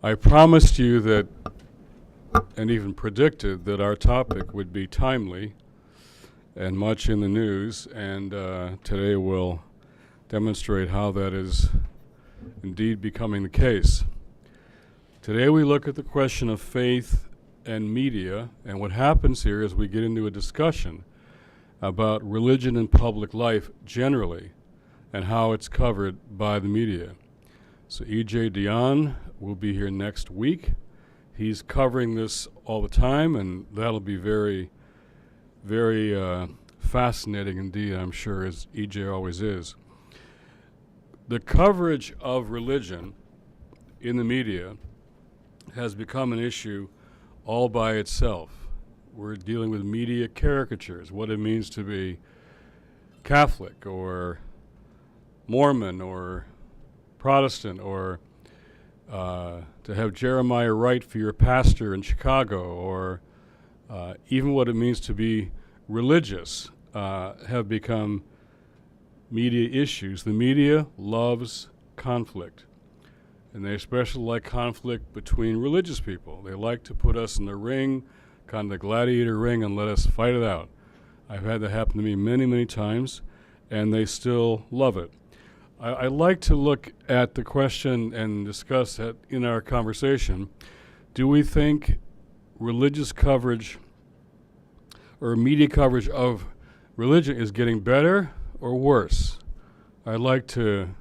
I promised you that, and even predicted that our topic would be timely and much in the news, and today we'll demonstrate how that is indeed becoming the case. Today we look at the question of faith and media, and what happens here is we get into a discussion about religion and public life generally and how it's covered by the media. So E.J. Dionne will be here next week. He's covering this all the time, and that'll be very, very fascinating indeed, I'm sure, as E.J. always is. The coverage of religion in the media has become an issue all by itself. We're dealing with media caricatures, what it means to be Catholic or Mormon or Protestant, or to have Jeremiah Wright for your pastor in Chicago, or even what it means to be religious, have become media issues. The media loves conflict, and they especially like conflict between religious people. They like to put us in the ring, kind of the gladiator ring, and let us fight it out. I've had that happen to me many, many times, and they still love it. I like to look at the question and discuss that in our conversation. Do we think religious coverage or media coverage of religion is getting better or worse? I'd like to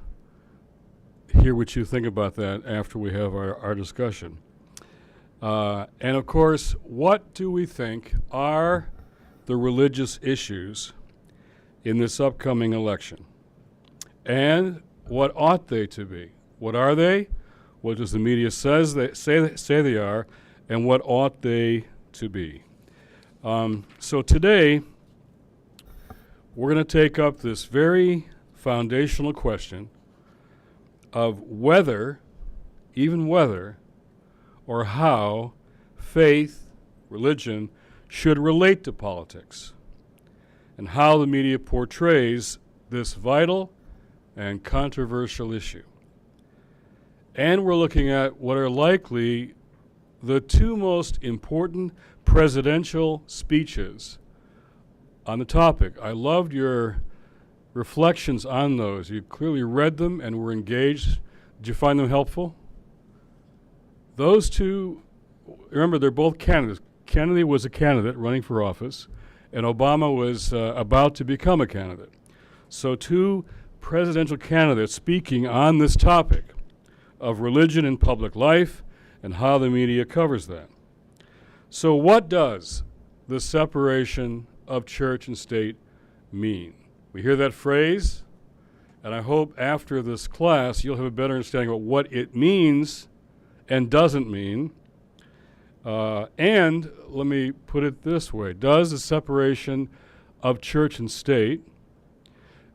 hear what you think about that after we have our discussion. And of course, what do we think are the religious issues in this upcoming election? And what ought they to be? What are they? What does the media say they are? And what ought they to be? So today, we're going to take up this very foundational question of whether, even whether, or how faith, religion, should relate to politics, and how the media portrays this vital and controversial issue. And we're looking at what are likely the two most important presidential speeches on the topic. I loved your reflections on those. You clearly read them and were engaged. Did you find them helpful? Those two, remember, they're both candidates. Kennedy was a candidate running for office, and Obama was about to become a candidate. So two presidential candidates speaking on this topic of religion in public life and how the media covers that. So what does the separation of church and state mean? We hear that phrase, and I hope after this class you'll have a better understanding of what it means and doesn't mean. And let me put it this way. Does the separation of church and state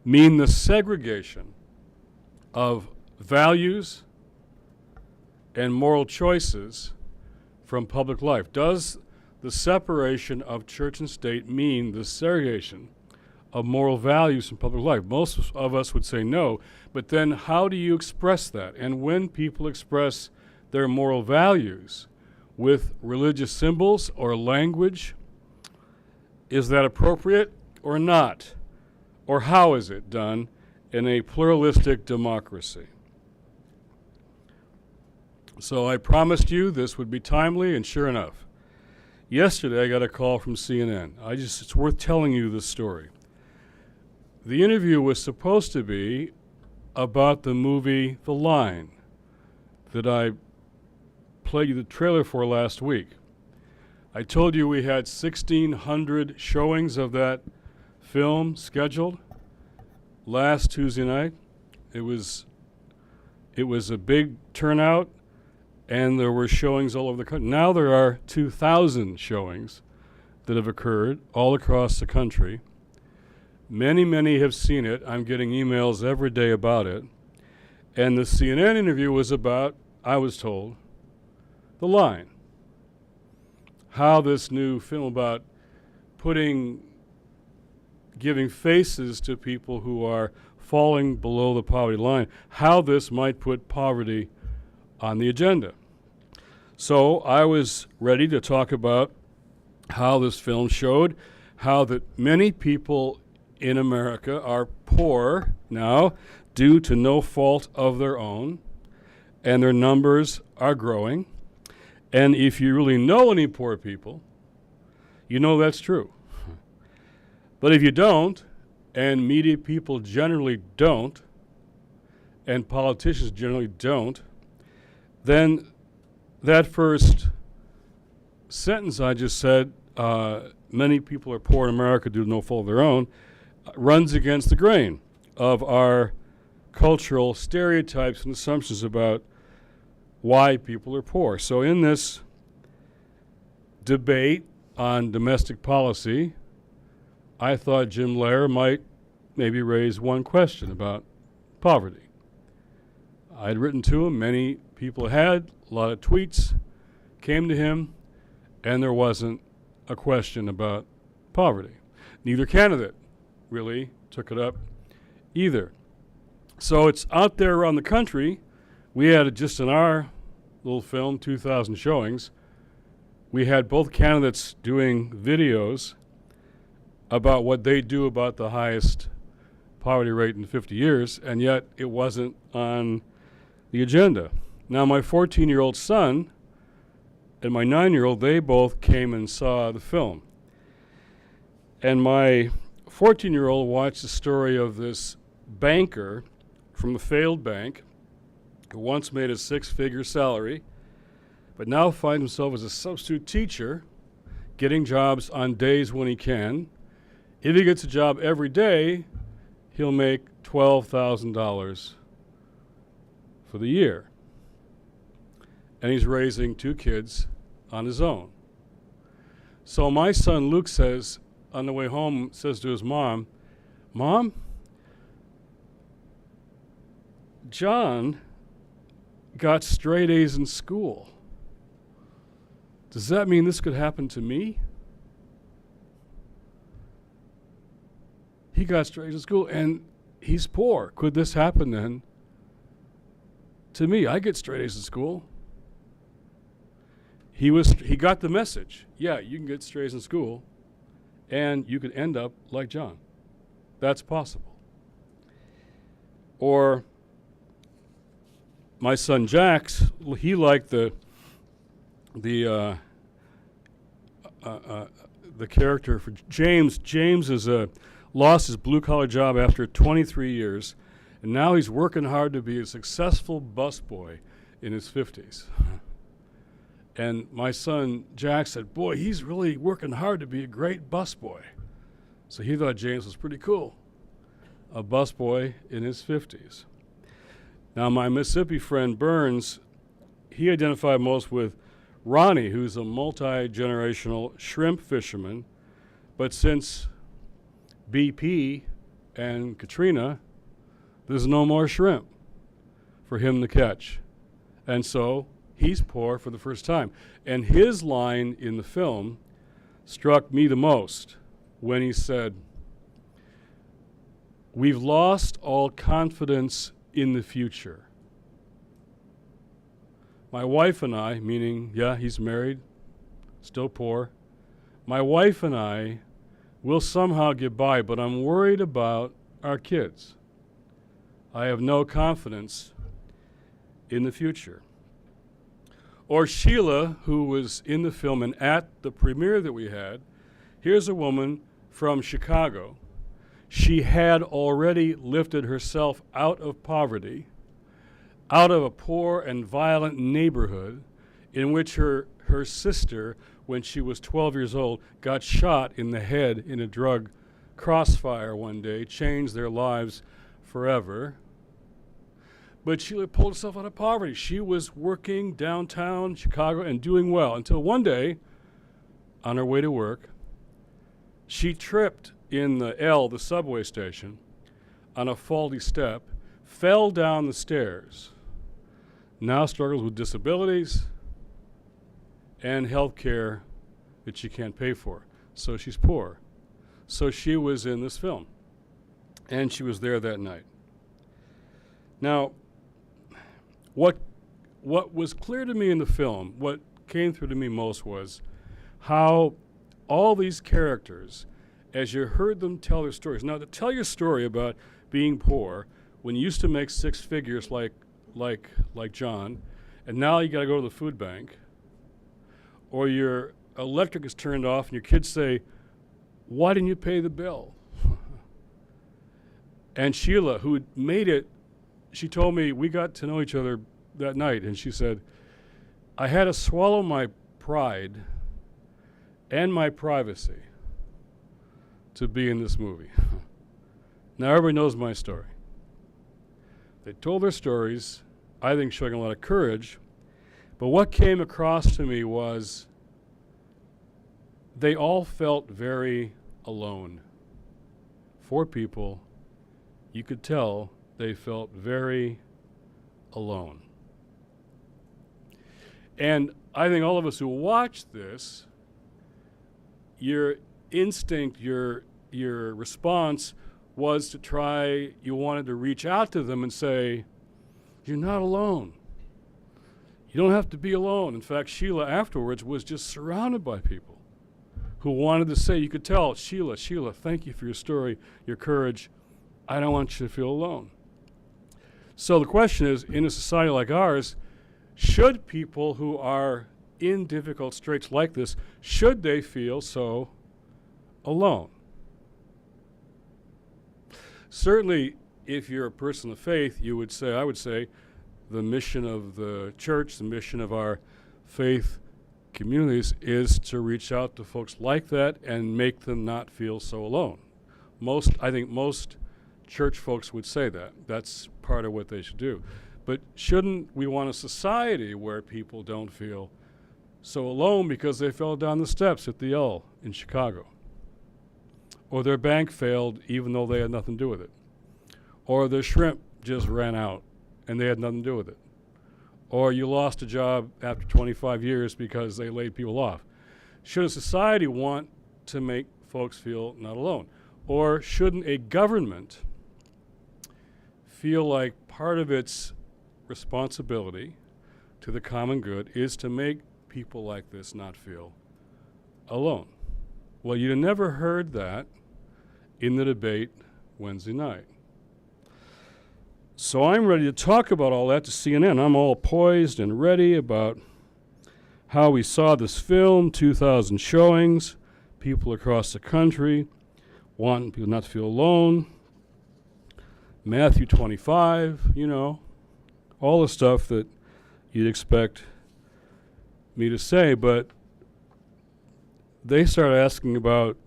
mean the segregation of values and moral choices from public life? Does the separation of church and state mean the segregation of moral values from public life? Most of us would say no, but then how do you express that? And when people express their moral values with religious symbols or language, is that appropriate or not? Or how is it done in a pluralistic democracy? So I promised you this would be timely, and sure enough, yesterday I got a call from CNN. It's worth telling you this story. The interview was supposed to be about the movie The Line that I played you the trailer for last week. I told you we had 1,600 showings of that film scheduled last Tuesday night. It was a big turnout, and there were showings all over the country. Now there are 2,000 showings that have occurred all across the country. Many, many have seen it. I'm getting emails every day about it. And the CNN interview was about, I was told, The Line. How this new film about giving faces to people who are falling below the poverty line, how this might put poverty on the agenda. So I was ready to talk about how this film showed how that many people in America are poor now due to no fault of their own, and their numbers are growing. And if you really know any poor people, you know that's true. But if you don't, and media people generally don't, and politicians generally don't, then that first sentence I just said, many people are poor in America due to no fault of their own, runs against the grain of our cultural stereotypes and assumptions about why people are poor. So in this debate on domestic policy, I thought Jim Lehrer might maybe raise one question about poverty. I'd written to him, many people had, a lot of tweets came to him, and there wasn't a question about poverty. Neither candidate really took it up either. So it's out there around the country. We had just in our little film, 2,000 showings, we had both candidates doing videos about what they do about the highest poverty rate in 50 years, and yet it wasn't on the agenda. Now, my 14-year-old son and my 9-year-old, they both came and saw the film. And my 14-year-old watched the story of this banker from a failed bank who once made a 6-figure salary, but now finds himself as a substitute teacher, getting jobs on days when he can. If he gets a job every day, he'll make $12,000 for the year. And he's raising 2 kids on his own. So my son Luke says, on the way home, says to his mom, "Mom, John got straight A's in school. Does that mean this could happen to me? He got straight A's in school and he's poor. Could this happen then to me? I get straight A's in school." He got the message. Yeah, you can get straight A's in school and you could end up like John. That's possible. Or my son Jax, he liked the character for James. James is lost his blue-collar job after 23 years, and now he's working hard to be a successful busboy in his 50s. And my son Jax said, "Boy, he's really working hard to be a great busboy." So he thought James was pretty cool, a busboy in his 50s. Now, my Mississippi friend Burns, he identified most with Ronnie, who's a multi-generational shrimp fisherman. But since BP and Katrina, there's no more shrimp for him to catch. And so he's poor for the first time. And his line in the film struck me the most when he said, "We've lost all confidence in the future. My wife and I," meaning, yeah, he's married, still poor, "my wife and I will somehow get by, but I'm worried about our kids. I have no confidence in the future." Or Sheila, who was in the film and at the premiere that we had, here's a woman from Chicago. She had already lifted herself out of poverty, out of a poor and violent neighborhood in which her sister, when she was 12 years old, got shot in the head in a drug crossfire one day, changed their lives forever. But Sheila pulled herself out of poverty. She was working downtown Chicago and doing well until one day, on her way to work, she tripped in the subway station, on a faulty step, fell down the stairs, now struggles with disabilities and health care that she can't pay for. So she's poor. So she was in this film, and she was there that night. Now, what was clear to me in the film, what came through to me most was how all these characters, as you heard them tell their stories. Now, to tell your story about being poor when you used to make six figures like John, and now you got to go to the food bank, or your electric is turned off and your kids say, "Why didn't you pay the bill?" And Sheila, who had made it, she told me, we got to know each other that night, and she said, I had to swallow my pride and my privacy to be in this movie. Now everybody knows my story. They told their stories, I think showing a lot of courage, but what came across to me was they all felt very alone. Four people, you could tell they felt very alone. And I think all of us who watch this, your instinct, your response was to try, you wanted to reach out to them and say, you're not alone. You don't have to be alone. In fact, Sheila afterwards was just surrounded by people who wanted to say, you could tell, Sheila, thank you for your story, your courage. I don't want you to feel alone. So the question is, in a society like ours, should people who are in difficult straits like this, should they feel so alone? Certainly, if you're a person of faith, you would say, I would say, the mission of the church, the mission of our faith communities is to reach out to folks like that and make them not feel so alone. I think most church folks would say that. That's part of what they should do. But shouldn't we want a society where people don't feel so alone because they fell down the steps at the L in Chicago? Or their bank failed even though they had nothing to do with it? Or their shrimp just ran out and they had nothing to do with it? Or you lost a job after 25 years because they laid people off? Should a society want to make folks feel not alone? Or shouldn't a government feel like part of its responsibility to the common good is to make people like this not feel alone? Well, you'd have never heard that in the debate Wednesday night. So I'm ready to talk about all that to CNN. I'm all poised and ready about how we saw this film, 2,000 showings, people across the country wanting people not to feel alone. Matthew 25, you know, all the stuff that you'd expect me to say, but they start asking about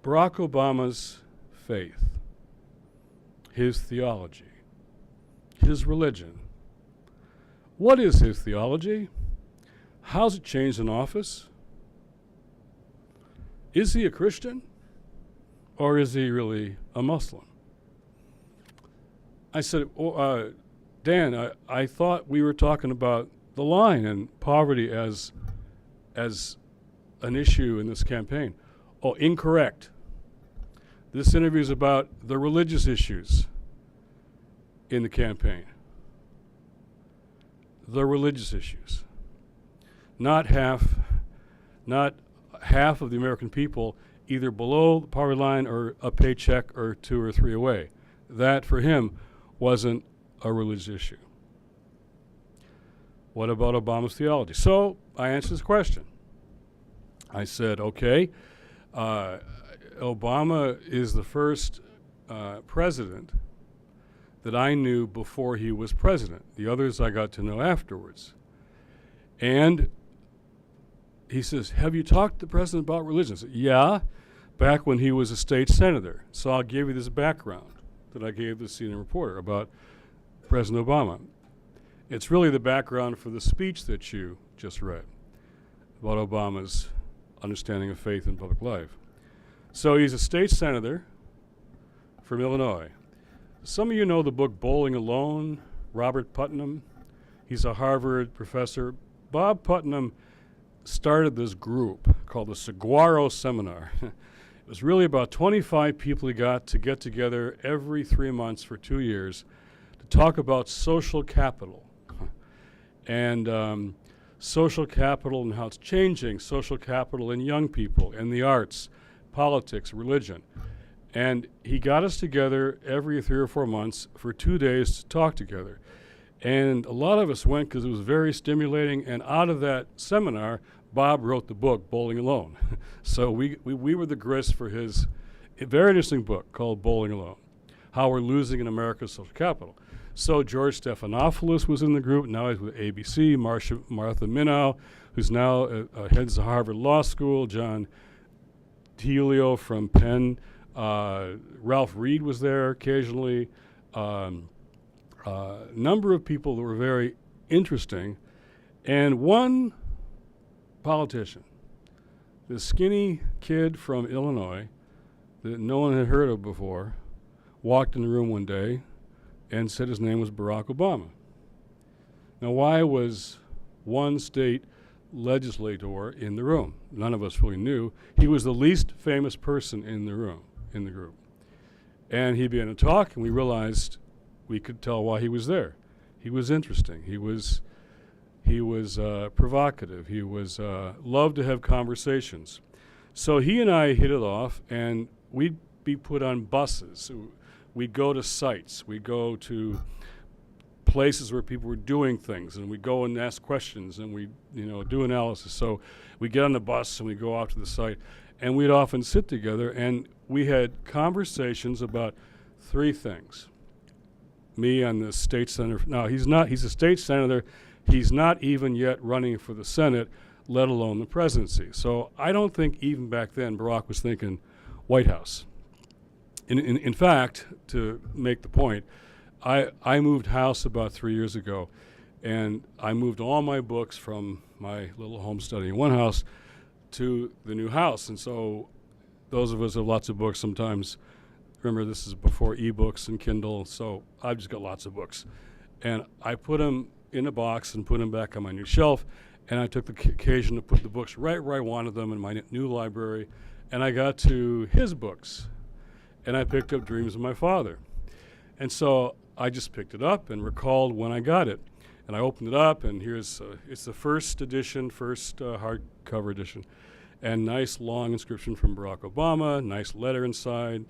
Barack Obama's faith, his theology, his religion. What is his theology? How's it changed in office? Is he a Christian? Or is he really a Muslim? I said, Dan, I thought we were talking about the line and poverty as an issue in this campaign. Oh, incorrect. This interview is about the religious issues in the campaign. The religious issues. Not half of the American people either below the poverty line or a paycheck or two or three away. That, for him, wasn't a religious issue. What about Obama's theology? So I answered this question. I said, okay, Obama is the first president that I knew before he was president. The others I got to know afterwards. And he says, have you talked to the president about religion? I said, yeah, back when he was a state senator. So I'll give you this background that I gave the CNN reporter about President Obama. It's really the background for the speech that you just read about Obama's understanding of faith in public life. So he's a state senator from Illinois. Some of you know the book Bowling Alone, Robert Putnam. He's a Harvard professor. Bob Putnam started this group called the Saguaro Seminar. It was really about 25 people he got to get together every 3 months for 2 years to talk about social capital. and social capital and how it's changing, social capital in young people, in the arts, politics, religion. And he got us together every 3 or 4 months for 2 days to talk together. And a lot of us went because it was very stimulating, and out of that seminar, Bob wrote the book, Bowling Alone. So we were the grist for his very interesting book called Bowling Alone, How We're Losing in America's Social Capital. So George Stephanopoulos was in the group. Now he's with ABC. Martha Minow, who's now heads the Harvard Law School. John Telio from Penn. Ralph Reed was there occasionally. Number of people that were very interesting. And one politician, this skinny kid from Illinois that no one had heard of before, walked in the room one day and said his name was Barack Obama. Now, why was one state legislator in the room? None of us really knew. He was the least famous person in the room, in the group. And he began to talk, and we realized we could tell why he was there. He was interesting. He was provocative. He was loved to have conversations. So he and I hit it off, and we'd be put on buses. We'd go to sites. We'd go to places where people were doing things, and we'd go and ask questions, and we'd do analysis. So we'd get on the bus, and we'd go out to the site, and we'd often sit together, and we had conversations about 3 things. Me on the state senator. Now, he's a state senator. He's not even yet running for the Senate, let alone the presidency. So I don't think even back then Barack was thinking White House. In fact, to make the point, I moved house about 3 years ago, and I moved all my books from my little home study in one house to the new house. And so those of us who have lots of books sometimes, remember this is before ebooks and Kindle, so I've just got lots of books. And I put them in a box and put them back on my new shelf, and I took the occasion to put the books right where I wanted them in my new library, and I got to his books, and I picked up Dreams of My Father. And so I just picked it up and recalled when I got it. And I opened it up, and here's, it's the first edition, hardcover edition, and nice long inscription from Barack Obama, nice letter inside.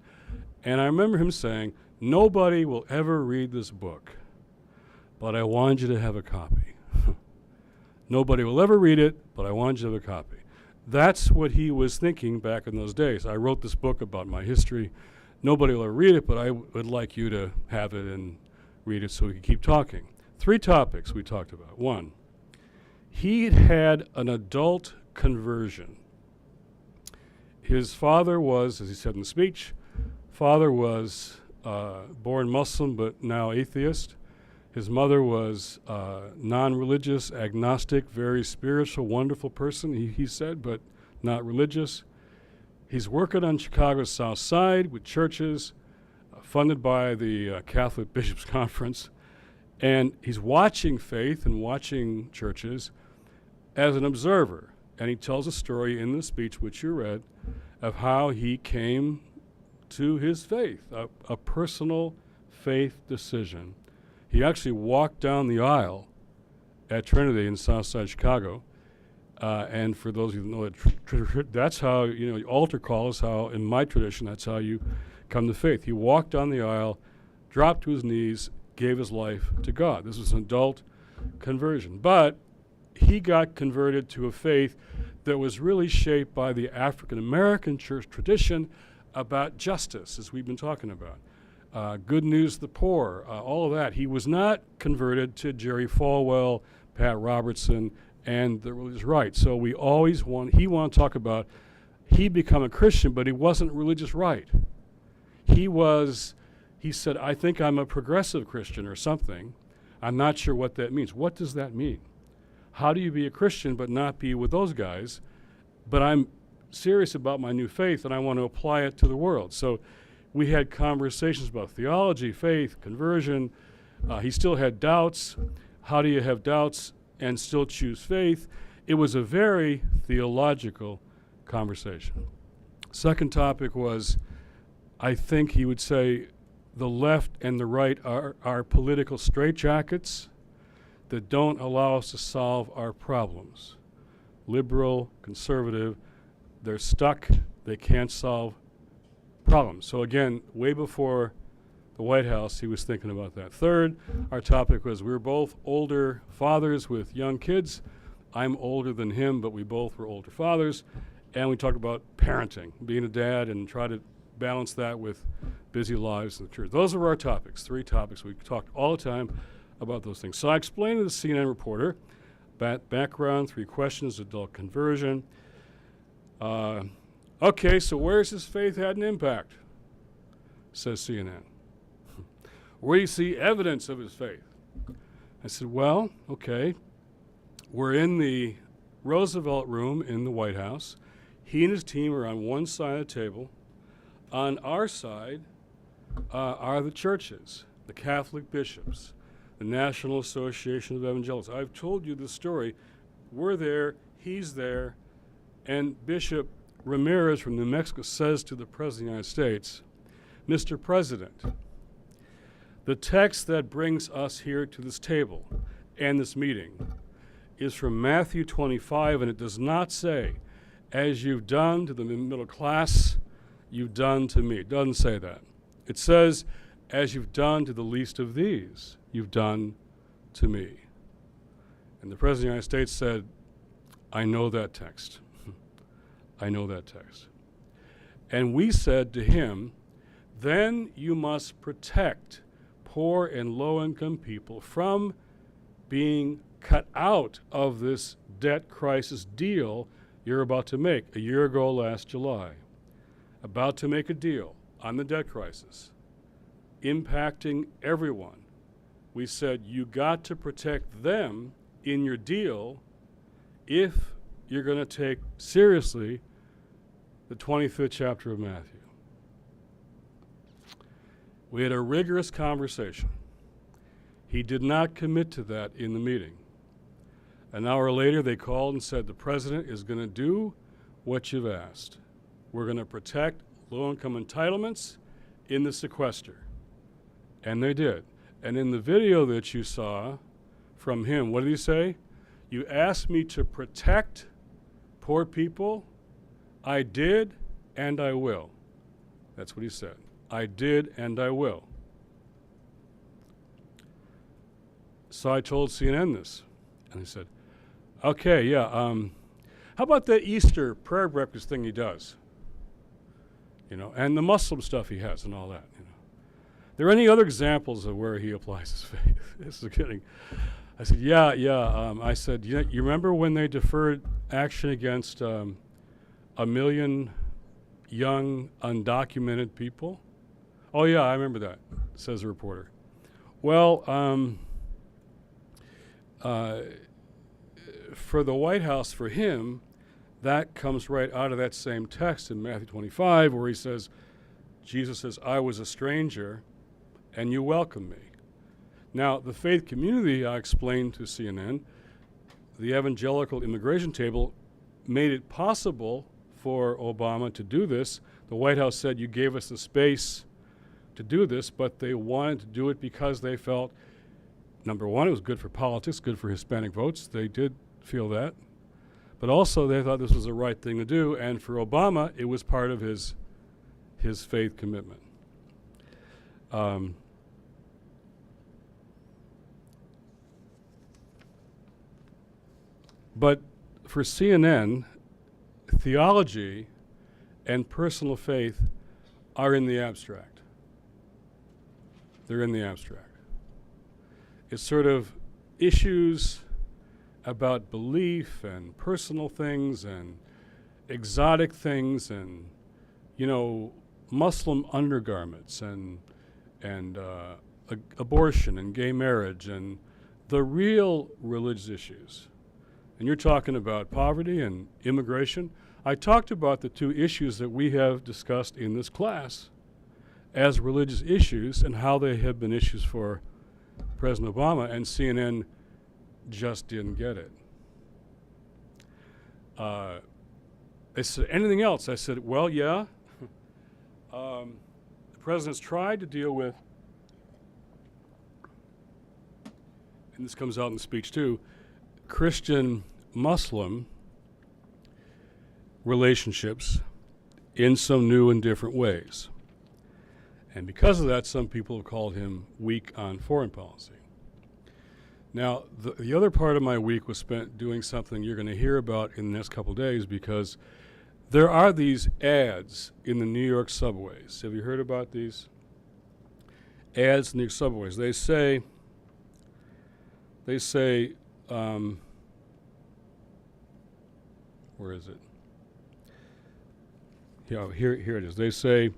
And I remember him saying, "Nobody will ever read this book, but I want you to have a copy." Nobody will ever read it, but I want you to have a copy. That's what he was thinking back in those days. I wrote this book about my history. Nobody will ever read it, but I would like you to have it and read it so we can keep talking. 3 topics we talked about. 1, he had an adult conversion. His father was, as he said in the speech, father was born Muslim but now atheist. His mother was non-religious, agnostic, very spiritual, wonderful person, he said, but not religious. He's working on Chicago's South Side with churches funded by the Catholic Bishops' Conference. And he's watching faith and watching churches as an observer. And he tells a story in the speech, which you read, of how he came to his faith, a personal faith decision. He actually walked down the aisle at Trinity in Southside Chicago. And for those of you who know that, that's how, altar call is how, in my tradition, that's how you come to faith. He walked down the aisle, dropped to his knees, gave his life to God. This was an adult conversion. But he got converted to a faith that was really shaped by the African American church tradition about justice, as we've been talking about. Good news to the poor, all of that. He was not converted to Jerry Falwell, Pat Robertson, and the religious right. So he wanted to talk about, he became a Christian, but he wasn't religious right. He said, I think I'm a progressive Christian or something. I'm not sure what that means. What does that mean? How do you be a Christian but not be with those guys? But I'm serious about my new faith and I want to apply it to the world. So we had conversations about theology, faith, conversion. He still had doubts. How do you have doubts and still choose faith? It was a very theological conversation. Second topic was, I think he would say, the left and the right are political straitjackets that don't allow us to solve our problems. Liberal, conservative, they're stuck, they can't solve problems. So again, way before the White House, he was thinking about that. Third, our topic was we were both older fathers with young kids. I'm older than him, but we both were older fathers. And we talked about parenting, being a dad, and try to balance that with busy lives in the church. Those were our topics, 3 topics. We talked all the time about those things. So I explained to the CNN reporter, background, 3 questions, adult conversion. Okay, so where's his faith had an impact, says CNN. Where do you see evidence of his faith? I said, well, okay, we're in the Roosevelt room in the White House. He and his team are on one side of the table. On our side are the churches, the Catholic bishops, the National Association of Evangelicals. I've told you the story. We're there, he's there, and Bishop Ramirez from New Mexico says to the President of the United States, Mr. President, the text that brings us here to this table and this meeting is from Matthew 25, and it does not say, as you've done to the middle class, you've done to me. It doesn't say that. It says, as you've done to the least of these, you've done to me. And the President of the United States said, I know that text. I know that text. And we said to him, then you must protect poor and low-income people from being cut out of this debt crisis deal you're about to make. A year ago last July, about to make a deal on the debt crisis, impacting everyone. We said you got to protect them in your deal if you're going to take seriously the 25th chapter of Matthew. We had a rigorous conversation. He did not commit to that in the meeting. An hour later, they called and said, the president is going to do what you've asked. We're going to protect low-income entitlements in the sequester. And they did. And in the video that you saw from him, what did he say? You asked me to protect poor people. I did, and I will. That's what he said. I did, and I will. So I told CNN this, and he said, okay, yeah, how about that Easter prayer breakfast thing he does? You know, and the Muslim stuff he has and all that, you know. Are there any other examples of where he applies his faith? This is kidding. I said, yeah. I said, you remember when they deferred action against 1 million young, undocumented people? Oh, yeah, I remember that, says the reporter. Well, for the White House, for him, that comes right out of that same text in Matthew 25, where he says, Jesus says, I was a stranger, and you welcomed me. Now, the faith community, I explained to CNN, the evangelical immigration table made it possible for Obama to do this. The White House said, you gave us the space to do this, but they wanted to do it because they felt, number one, it was good for politics, good for Hispanic votes. They did feel that. But also they thought this was the right thing to do, and for Obama, it was part of his faith commitment. But for CNN, theology and personal faith are in the abstract. They're in the abstract. It's sort of issues about belief and personal things and exotic things and, you know, Muslim undergarments and abortion and gay marriage and the real religious issues. And you're talking about poverty and immigration. I talked about the 2 issues that we have discussed in this class as religious issues and how they have been issues for President Obama, and CNN just didn't get it. They said, anything else? I said, well, yeah. The president's tried to deal with and this comes out in the speech too, Christian-Muslim relationships in some new and different ways. And because of that, some people have called him weak on foreign policy. Now, the other part of my week was spent doing something you're going to hear about in the next couple of days, because there are these ads in the New York subways. Have you heard about these ads in the subways? They say, where is it? Yeah, here it is. They say,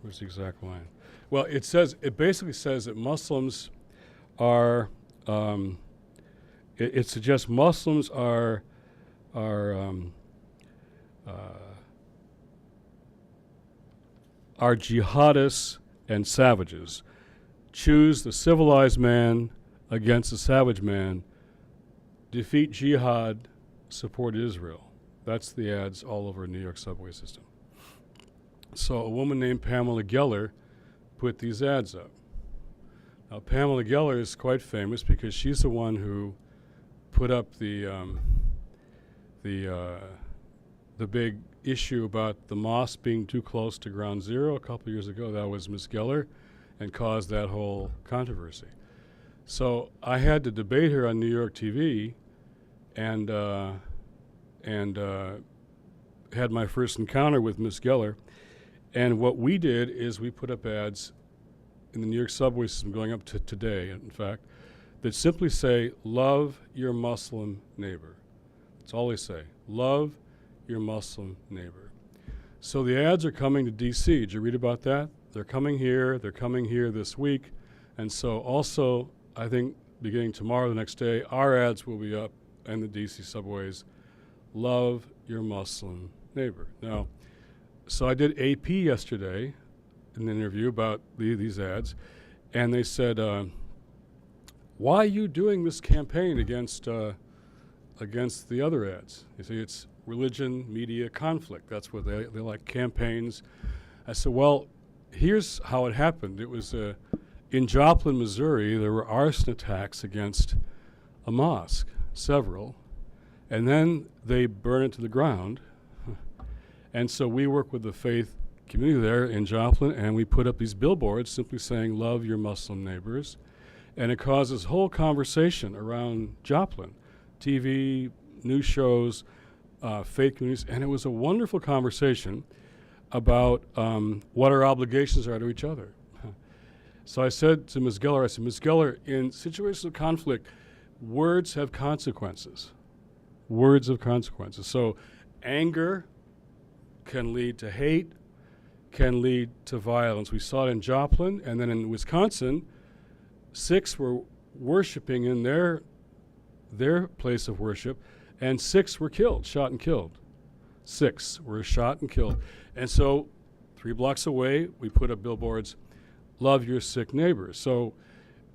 where's the exact line? Well, it basically says that Muslims are, it suggests Muslims are jihadists and savages. Choose the civilized man against the savage man. Defeat jihad, support Israel. That's the ads all over New York subway system. So a woman named Pamela Geller put these ads up. Now, Pamela Geller is quite famous because she's the one who put up the big issue about the mosque being too close to ground zero a couple years ago. That was Ms. Geller, and caused that whole controversy. So I had to debate her on New York TV, and had my first encounter with Ms. Geller. And what we did is we put up ads in the New York subway system going up to today, in fact, that simply say, love your Muslim neighbor. That's all they say. Love your Muslim neighbor. So the ads are coming to D.C. Did you read about that? They're coming here. They're coming here this week. And so also, I think beginning tomorrow, the next day, our ads will be up in the D.C. subways. Love your Muslim neighbor. Now, so I did AP yesterday, an interview about these ads, and they said, why are you doing this campaign against the other ads? You see, it's religion, media, conflict. That's what they like, campaigns. I said, well, here's how it happened. It was in Joplin, Missouri, there were arson attacks against a mosque, several, and then they burned it to the ground. And so we work with the faith community there in Joplin, and we put up these billboards simply saying, love your Muslim neighbors. And it caused this whole conversation around Joplin, TV, news shows, faith communities, and it was a wonderful conversation about what our obligations are to each other. So I said to Ms. Geller, Ms. Geller, in situations of conflict, words have consequences. Words have consequences. So anger can lead to hate, can lead to violence. We saw it in Joplin, and then in Wisconsin, 6 were worshiping in their place of worship, and 6 were killed, shot and killed. 6 were shot and killed. And so 3 blocks away, we put up billboards, love your sick neighbors. So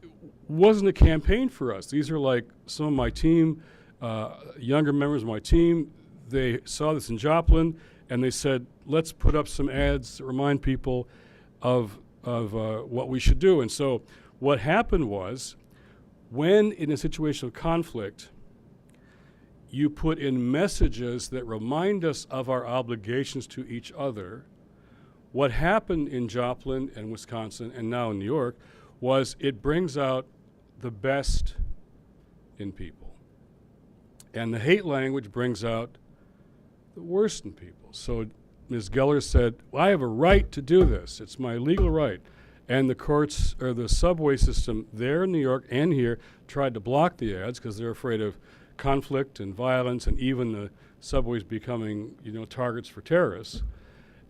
it wasn't a campaign for us. These are like some of my team, younger members of my team. They saw this in Joplin, and they said, let's put up some ads to remind people of what we should do. And so what happened was, when in a situation of conflict, you put in messages that remind us of our obligations to each other, what happened in Joplin and Wisconsin and now in New York was it brings out the best in people. And the hate language brings out the worst in people. So Ms. Geller said, well, I have a right to do this. It's my legal right. And the courts, or the subway system there in New York and here, tried to block the ads because they're afraid of conflict and violence, and even the subways becoming, targets for terrorists.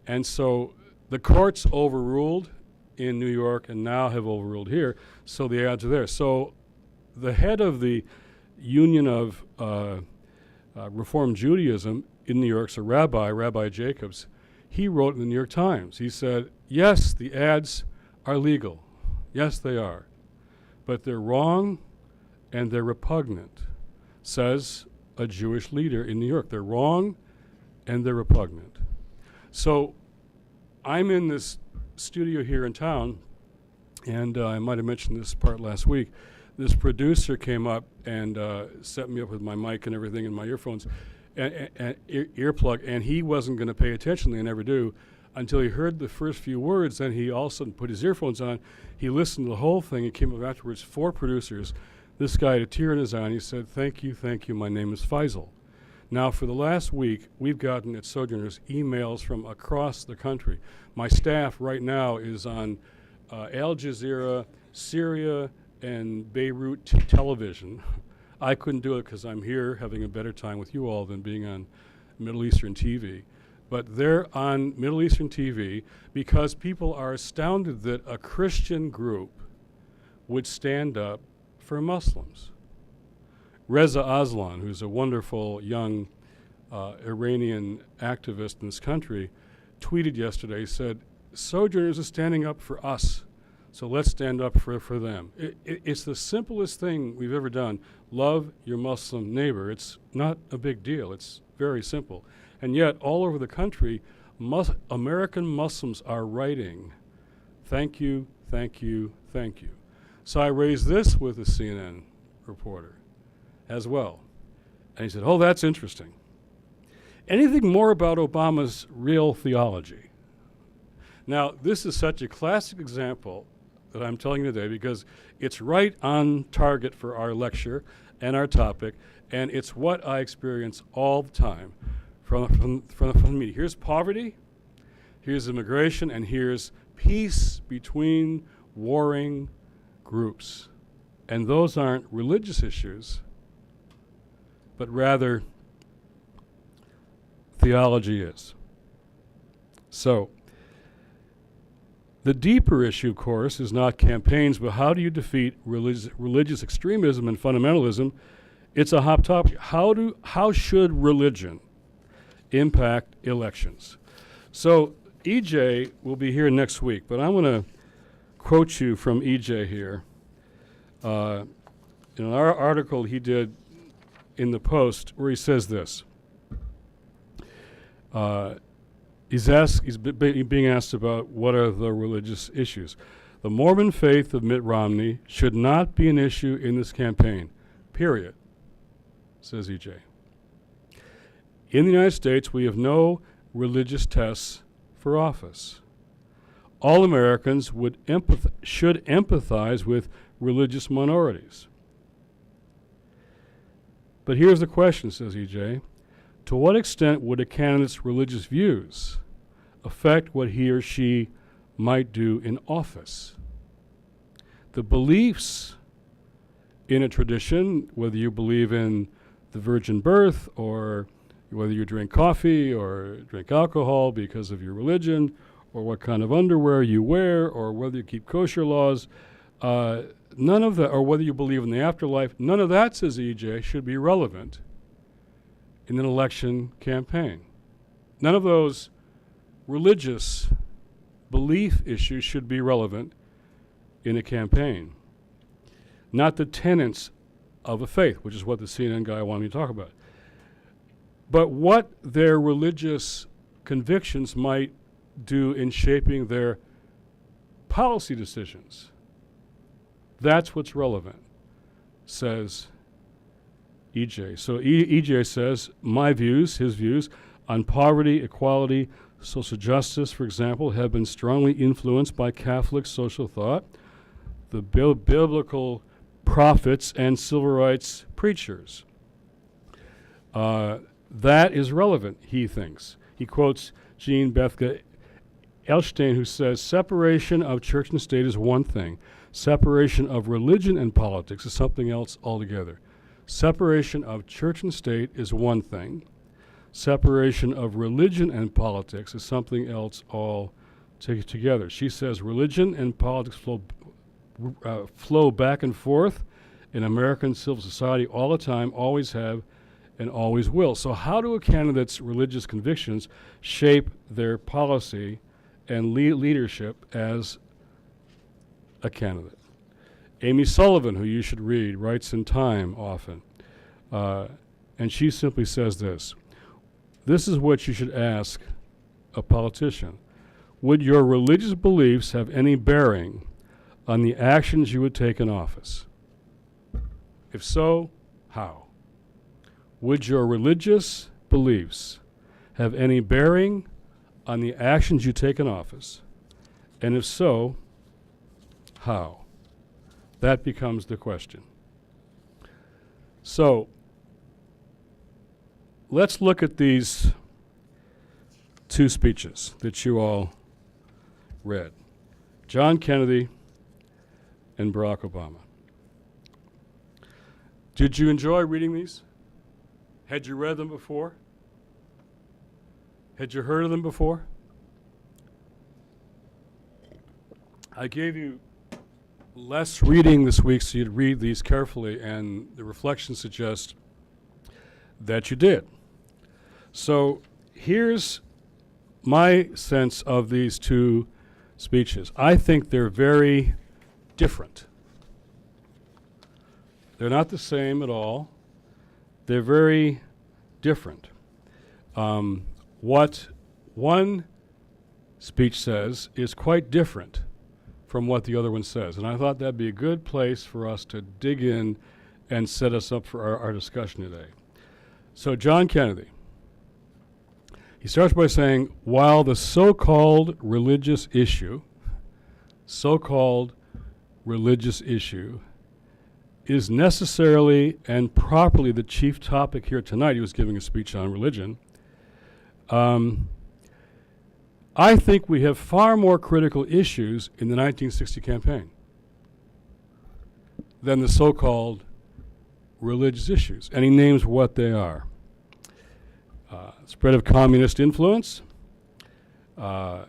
And so the courts overruled in New York and now have overruled here, so the ads are there. So the head of the Union of Reform Judaism in New York, so Rabbi Jacobs, he wrote in the New York Times. He said, yes, the ads are legal. Yes, they are. But they're wrong and they're repugnant, says a Jewish leader in New York. They're wrong and they're repugnant. So I'm in this studio here in town, and I might have mentioned this part last week. This producer came up and set me up with my mic and everything and my earphones and earplug, and he wasn't going to pay attention. They never do until he heard the first few words. Then he all of a sudden put his earphones on. He listened to the whole thing. He came up afterwards, 4 producers. This guy had a tear in his eye, and he said, thank you, my name is Faisal. Now, for the last week, we've gotten at Sojourners emails from across the country. My staff right now is on Al Jazeera, Syria, and Beirut television. I couldn't do it because I'm here having a better time with you all than being on Middle Eastern TV. But they're on Middle Eastern TV because people are astounded that a Christian group would stand up for Muslims. Reza Aslan, who's a wonderful young Iranian activist in this country, tweeted yesterday, said, Sojourners is standing up for us, so let's stand up for them. It's the simplest thing we've ever done. Love your Muslim neighbor. It's not a big deal. It's very simple. And yet, all over the country, American Muslims are writing, thank you, thank you, thank you. So I raised this with a CNN reporter as well. And he said, oh, that's interesting. Anything more about Obama's real theology? Now, this is such a classic example that I'm telling you today because it's right on target for our lecture and our topic, and it's what I experience all the time from the media. Here's poverty, here's immigration, and here's peace between warring groups. And those aren't religious issues, but rather theology is. So, the deeper issue, of course, is not campaigns, but how do you defeat religious extremism and fundamentalism? It's a hot topic. How should religion impact elections? So EJ will be here next week, but I'm going to quote you from EJ here. In our article he did in the Post, where he says this. He's being asked about what are the religious issues. The Mormon faith of Mitt Romney should not be an issue in this campaign, period, says EJ. In the United States, we have no religious tests for office. All Americans should empathize with religious minorities. But here's the question, says EJ. To what extent would a candidate's religious views affect what he or she might do in office? The beliefs in a tradition, whether you believe in the virgin birth or whether you drink coffee or drink alcohol because of your religion, or what kind of underwear you wear, or whether you keep kosher laws, none of that, or whether you believe in the afterlife, none of that, says EJ, should be relevant in an election campaign. None of those religious belief issues should be relevant in a campaign. Not the tenets of a faith, which is what the CNN guy wanted me to talk about, but what their religious convictions might do in shaping their policy decisions. That's what's relevant, says EJ. So EJ says, my views, his views, on poverty, equality, social justice, for example, have been strongly influenced by Catholic social thought, the biblical prophets, and civil rights preachers. That is relevant, he thinks. He quotes Jean Bethke Elstein, who says, separation of church and state is one thing. Separation of religion and politics is something else altogether. Separation of church and state is one thing. Separation of religion and politics is something else altogether. She says religion and politics flow back and forth in American civil society all the time, always have, and always will. So how do a candidate's religious convictions shape their policy and leadership as a candidate? Amy Sullivan, who you should read, writes in Time often, and she simply says this. This is what you should ask a politician. would your religious beliefs have any bearing on the actions you would take in office? If so, how? Would your religious beliefs have any bearing on the actions you take in office? And if so, how? That becomes the question. So, let's look at these two speeches that you all read. John Kennedy and Barack Obama. Did you enjoy reading these? Had you read them before? Had you heard of them before? I gave you less reading this week so you'd read these carefully, and the reflections suggest that you did. So here's my sense of these two speeches. I think they're very different. They're not the same at all. They're very different. What one speech says is quite different from what the other one says. And I thought that'd be a good place for us to dig in and set us up for our discussion today. So John Kennedy, he starts by saying, while the so-called religious issue is necessarily and properly the chief topic here tonight, he was giving a speech on religion, I think we have far more critical issues in the 1960 campaign than the so-called religious issues. And he names what they are. Spread of communist influence, the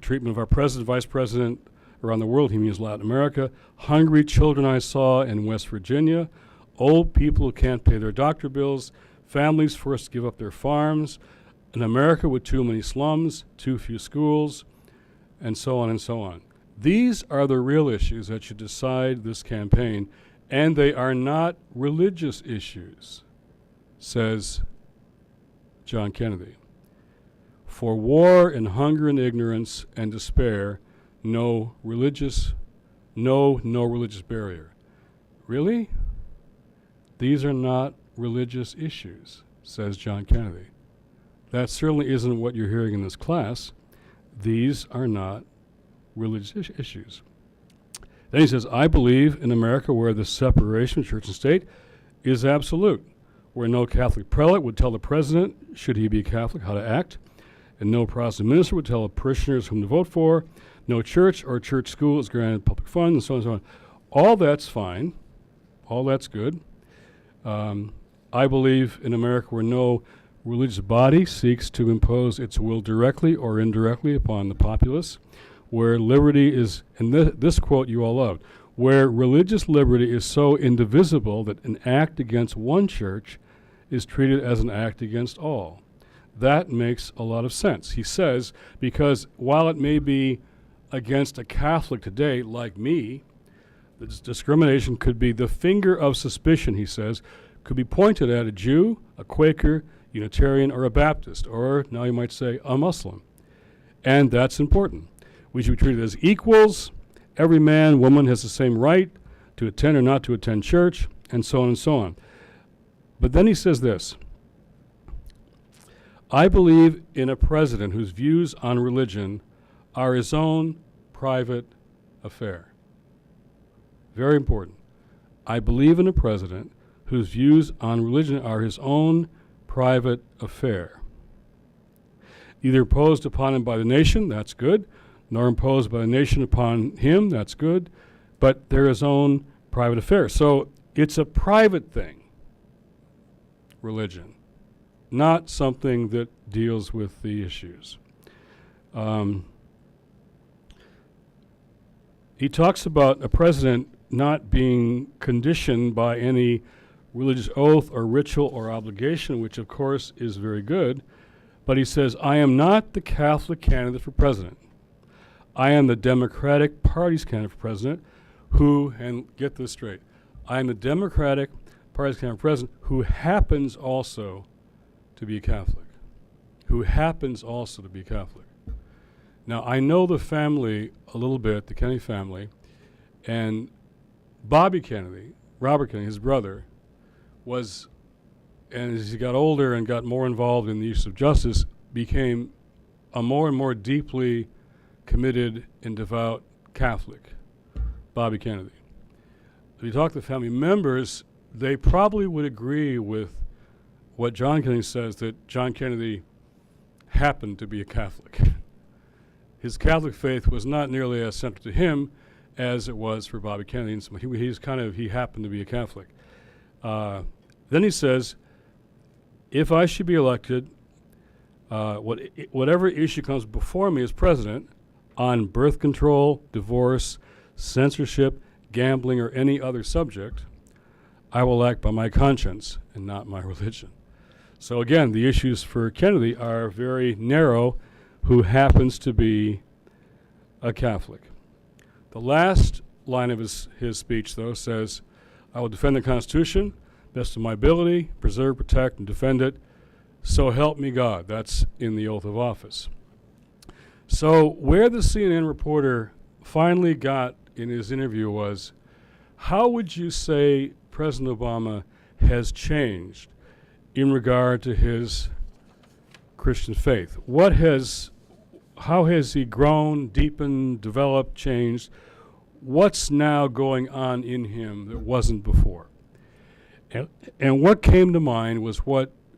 treatment of our president, vice president around the world, he means Latin America, hungry children I saw in West Virginia, old people who can't pay their doctor bills, families forced to give up their farms, an America with too many slums, too few schools, and so on and so on. These are the real issues that should decide this campaign, and they are not religious issues, says John Kennedy. For war and hunger and ignorance and despair, no religious barrier. Really? These are not religious issues, says John Kennedy. That certainly isn't what you're hearing in this class. These are not religious issues. Then he says, I believe in America where the separation of church and state is absolute, where no Catholic prelate would tell the president, should he be Catholic, how to act, and no Protestant minister would tell the parishioners whom to vote for, no church or church school is granted public funds, and so on and so on. All that's fine. All that's good. I believe in America where no religious body seeks to impose its will directly or indirectly upon the populace, where liberty is, and this quote you all loved, where religious liberty is so indivisible that an act against one church is treated as an act against all. That makes a lot of sense. He says, because while it may be against a Catholic today, like me, the discrimination could be the finger of suspicion, he says, could be pointed at a Jew, a Quaker, Unitarian, or a Baptist, or now you might say a Muslim. And that's important. We should be treated as equals. Every man, woman has the same right to attend or not to attend church, and so on and so on. But then he says this, I believe in a president whose views on religion are his own private affair. Very important. I believe in a president whose views on religion are his own private affair. Either imposed upon him by the nation, that's good, nor imposed by the nation upon him, that's good, but they're his own private affair. So it's a private thing, religion, not something that deals with the issues. He talks about a president not being conditioned by any religious oath or ritual or obligation, which of course is very good, but he says, I am not the Catholic candidate for president. I am the Democratic Party's candidate for president who, and get this straight, I am the Democratic Party's candidate for president who happens also to be Catholic. Who happens also to be Catholic. Now, I know the family a little bit, the Kennedy family, and Bobby Kennedy, Robert Kennedy, his brother, was, and as he got older and got more involved in the use of justice, became a more and more deeply committed and devout Catholic, Bobby Kennedy. If you talk to family members, they probably would agree with what John Kennedy says, that John Kennedy happened to be a Catholic. His Catholic faith was not nearly as central to him as it was for Bobby Kennedy. And so he happened to be a Catholic. Then he says, if I should be elected, whatever issue comes before me as president on birth control, divorce, censorship, gambling, or any other subject, I will act by my conscience and not my religion. So again, the issues for Kennedy are very narrow, who happens to be a Catholic. The last line of his speech, though, says, I will defend the Constitution, best of my ability, preserve, protect, and defend it, so help me God. That's in the oath of office. So where the CNN reporter finally got in his interview was, how would you say President Obama has changed in regard to his Christian faith? How has he grown, deepened, developed, changed? What's now going on in him that wasn't before? And what came to mind was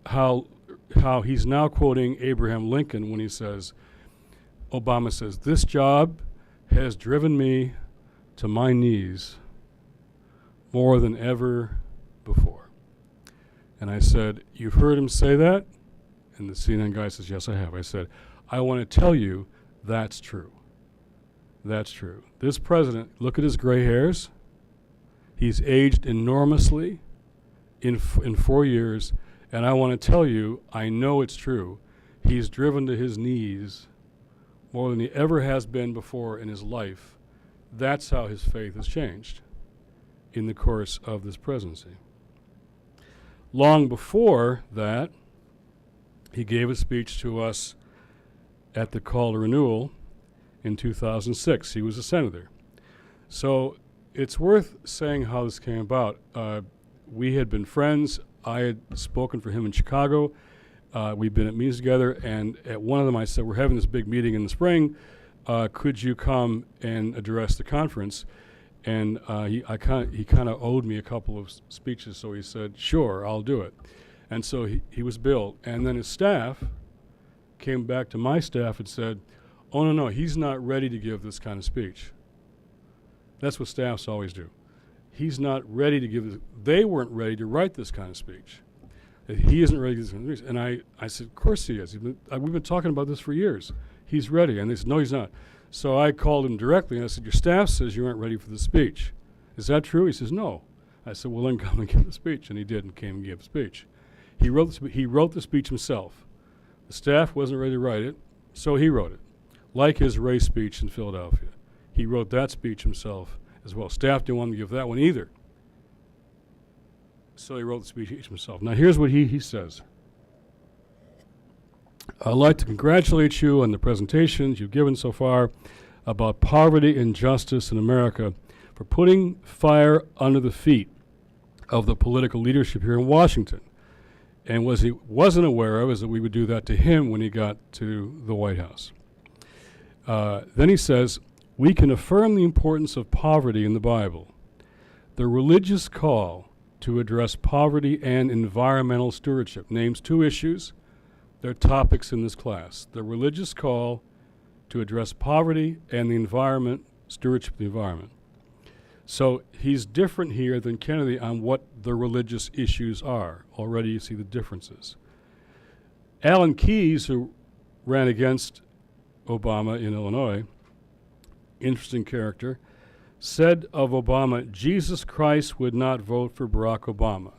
how he's now quoting Abraham Lincoln when he says, Obama says, this job has driven me to my knees more than ever before. And I said, you've heard him say that? And the CNN guy says, yes, I have. I said, I want to tell you that's true. That's true. This president, look at his gray hairs. He's aged enormously in 4 years. And I want to tell you, I know it's true. He's driven to his knees more than he ever has been before in his life. That's how his faith has changed in the course of this presidency. Long before that, he gave a speech to us at the call to Renewal in 2006. He was a senator. So it's worth saying how this came about. We had been friends. I had spoken for him in Chicago. We'd been at meetings together, and at one of them I said, we're having this big meeting in the spring. Could you come and address the conference? And he kind of owed me a couple of speeches, so he said, sure, I'll do it. And so he was billed. And then his staff came back to my staff and said, oh, no, he's not ready to give this kind of speech. That's what staffs always do. He's not ready to give this. They weren't ready to write this kind of speech. He isn't ready to give this kind of speech. And I said, of course he is. We've been talking about this for years. He's ready. And they said, no, he's not. So I called him directly, and I said, your staff says you aren't ready for the speech. Is that true? He says, no. I said, well, then come and give the speech. And he did and came and gave the speech. He wrote the speech himself. The staff wasn't ready to write it, so he wrote it, like his race speech in Philadelphia. He wrote that speech himself as well. Staff didn't want to give that one either. So he wrote the speech himself. Now here's what he says. I'd like to congratulate you on the presentations you've given so far about poverty and justice in America, for putting fire under the feet of the political leadership here in Washington. And what he wasn't aware of is that we would do that to him when he got to the White House. Then he says, we can affirm the importance of poverty in the Bible. The religious call to address poverty and environmental stewardship names two issues. They're topics in this class. The religious call to address poverty and the environment, stewardship of the environment. So he's different here than Kennedy on what the religious issues are. Already you see the differences. Alan Keyes, who ran against Obama in Illinois, interesting character, said of Obama, Jesus Christ would not vote for Barack Obama.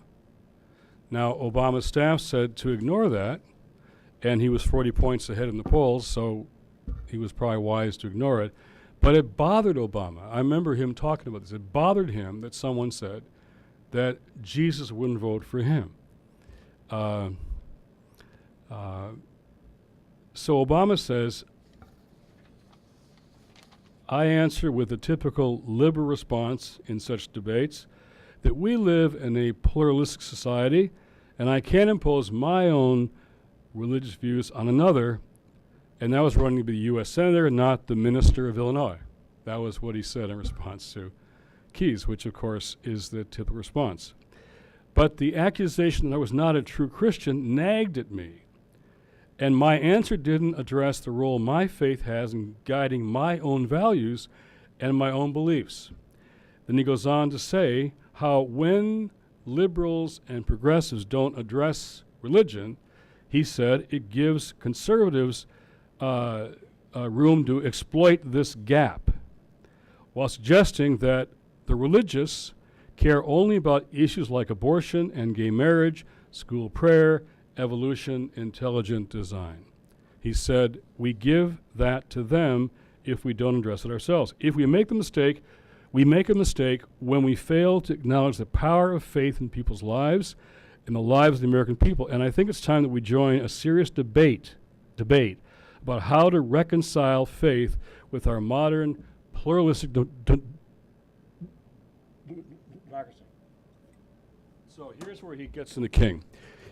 Now, Obama's staff said to ignore that, and he was 40 points ahead in the polls, so he was probably wise to ignore it. But it bothered Obama. I remember him talking about this. It bothered him that someone said that Jesus wouldn't vote for him. So Obama says, I answer with the typical liberal response in such debates that we live in a pluralistic society and I can't impose my own religious views on another, and that was running to be the U.S. Senator, not the Minister of Illinois. That was what he said in response to Keyes, which of course is the typical response. But the accusation that I was not a true Christian nagged at me, and my answer didn't address the role my faith has in guiding my own values and my own beliefs. Then he goes on to say how when liberals and progressives don't address religion, he said it gives conservatives room to exploit this gap, while suggesting that the religious care only about issues like abortion and gay marriage, school prayer, evolution, intelligent design. He said, we give that to them if we don't address it ourselves. If we make the mistake, we make a mistake when we fail to acknowledge the power of faith in people's lives and the lives of the American people. And I think it's time that we join a serious debate about how to reconcile faith with our modern pluralistic democracy. So here's where he gets in the king.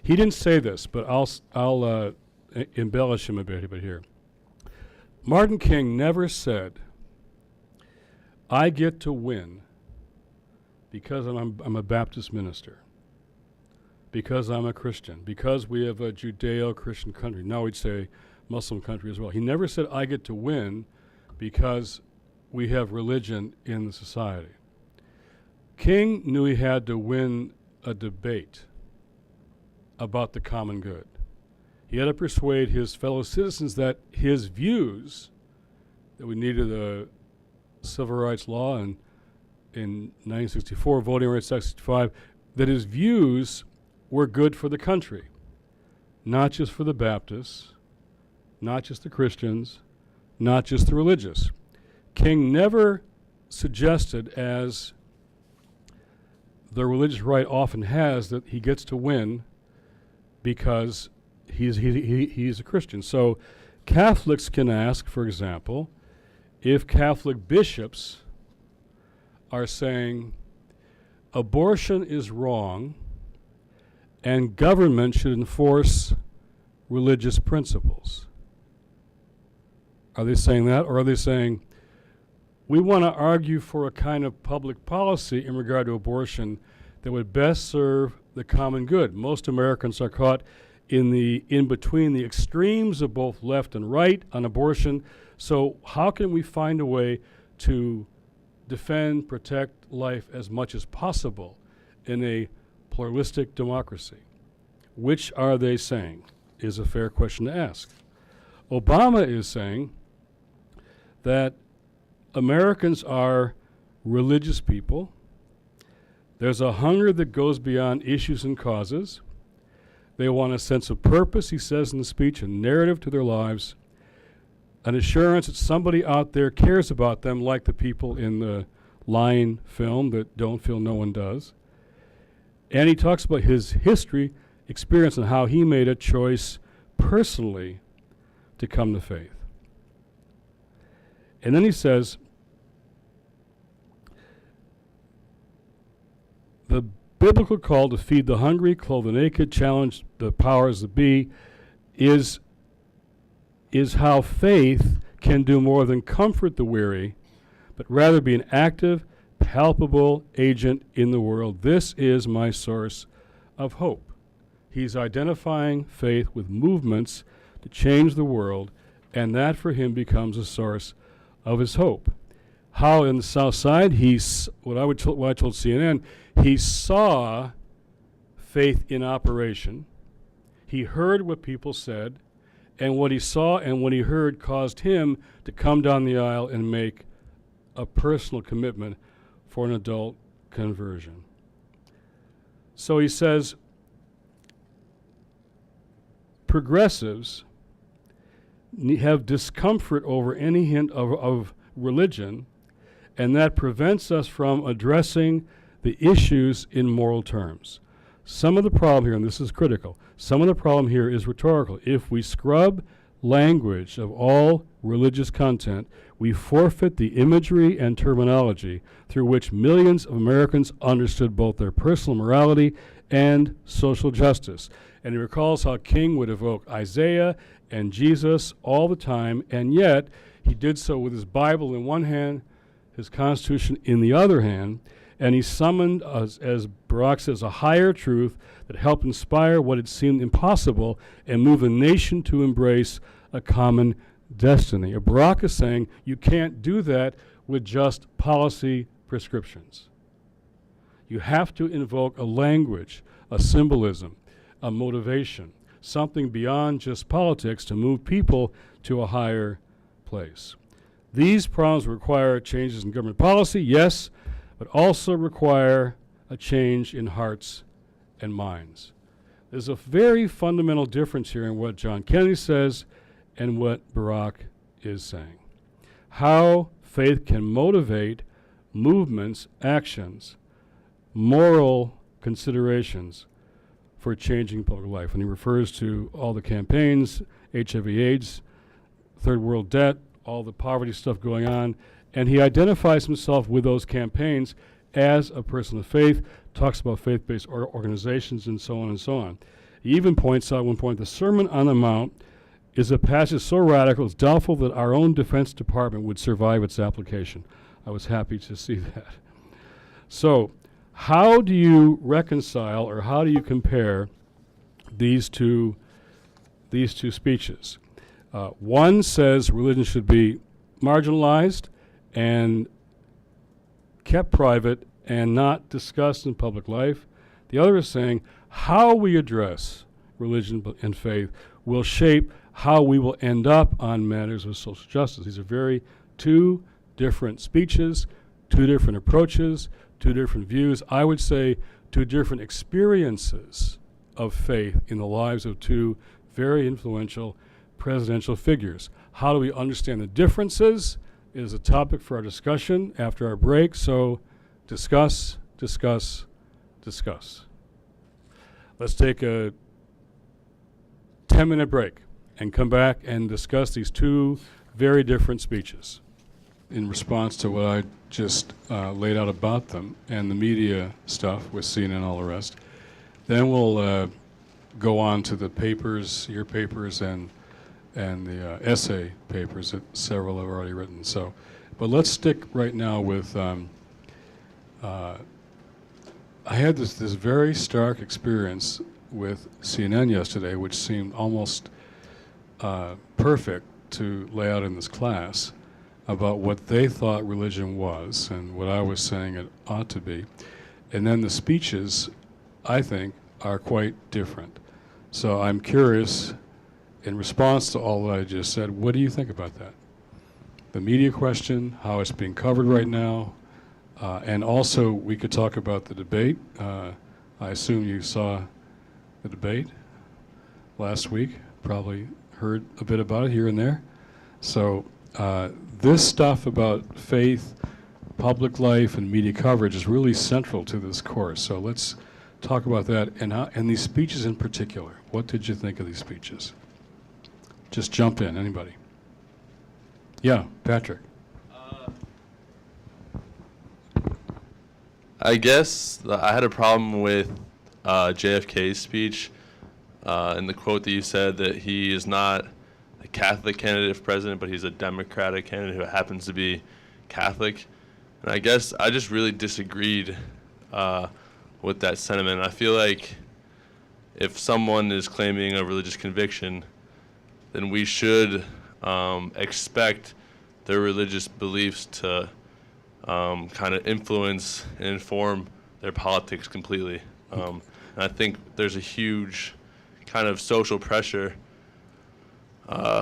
He didn't say this, but I'll embellish him a bit here. Martin King never said, I get to win because I'm a Baptist minister, because I'm a Christian, because we have a Judeo-Christian country. Now we'd say Muslim country as well. He never said, I get to win because we have religion in the society. King knew he had to win a debate about the common good. He had to persuade his fellow citizens that his views, that we needed a civil rights law and in 1964, voting rights 65, that his views were good for the country, not just for the Baptists, not just the Christians, not just the religious. King never suggested, as the religious right often has, that he gets to win because he's a Christian. So Catholics can ask, for example, if Catholic bishops are saying abortion is wrong and government should enforce religious principles. Are they saying that, or are they saying we want to argue for a kind of public policy in regard to abortion that would best serve the common good? Most Americans are caught in between the extremes of both left and right on abortion. So how can we find a way to defend, protect life as much as possible in a pluralistic democracy? Which are they saying is a fair question to ask. Obama is saying that Americans are religious people. There's a hunger that goes beyond issues and causes. They want a sense of purpose, he says in the speech, a narrative to their lives, an assurance that somebody out there cares about them, like the people in the Lion film that don't feel no one does. And he talks about his history, experience, and how he made a choice personally to come to faith. And then he says, the biblical call to feed the hungry, clothe the naked, challenge the powers that be, is how faith can do more than comfort the weary, but rather be an active, palpable agent in the world. This is my source of hope. He's identifying faith with movements to change the world, and that for him becomes a source of his hope. How in the South Side, what I told CNN, he saw faith in operation. He heard what people said, and what he saw and what he heard caused him to come down the aisle and make a personal commitment for an adult conversion. So he says, progressives have discomfort over any hint of religion, and that prevents us from addressing the issues in moral terms. Some of the problem here, and this is critical, some of the problem here is rhetorical. If we scrub language of all religious content, we forfeit the imagery and terminology through which millions of Americans understood both their personal morality and social justice. And he recalls how King would evoke Isaiah and Jesus all the time, and yet he did so with his Bible in one hand, his Constitution in the other hand, and he summoned, as Barak says, a higher truth that helped inspire what had seemed impossible and move the nation to embrace a common destiny. Barak is saying you can't do that with just policy prescriptions. You have to invoke a language, a symbolism, a motivation, something beyond just politics to move people to a higher place. These problems require changes in government policy, yes, but also require a change in hearts and minds. There's a very fundamental difference here in what John Kennedy says and what Barak is saying. How faith can motivate movements, actions, moral considerations for changing public life. And he refers to all the campaigns, HIV/AIDS, third world debt, all the poverty stuff going on, and he identifies himself with those campaigns as a person of faith, talks about faith-based organizations and so on and so on. He even points out at one point the Sermon on the Mount is a passage so radical it's doubtful that our own Defense Department would survive its application. I was happy to see that. So how do you reconcile or how do you compare these two speeches? One says religion should be marginalized and kept private and not discussed in public life. The other is saying how we address religion and faith will shape how we will end up on matters of social justice. These are two different speeches, two different approaches, two different views. I would say two different experiences of faith in the lives of two very influential presidential figures. How do we understand the differences is a topic for our discussion after our break, so discuss, discuss, discuss. Let's take a 10-minute break and come back and discuss these two very different speeches in response to what I just laid out about them and the media stuff with CNN and all the rest. Then we'll go on to the papers, your papers, and the essay papers that several have already written. So, but let's stick right now with, I had this very stark experience with CNN yesterday, which seemed almost perfect to lay out in this class about what they thought religion was and what I was saying it ought to be. And then the speeches, I think, are quite different. So I'm curious, in response to all that I just said, what do you think about that? The media question, how it's being covered right now, and also we could talk about the debate. I assume you saw the debate last week, probably heard a bit about it here and there. So this stuff about faith, public life, and media coverage is really central to this course. So let's talk about that and these speeches in particular. What did you think of these speeches? Just jump in, anybody. Yeah, Patrick. I guess I had a problem with JFK's speech and the quote that you said that he is not a Catholic candidate for president, but he's a Democratic candidate who happens to be Catholic. And I guess I just really disagreed with that sentiment. I feel like if someone is claiming a religious conviction, then we should expect their religious beliefs to kind of influence and inform their politics completely. And I think there's a huge kind of social pressure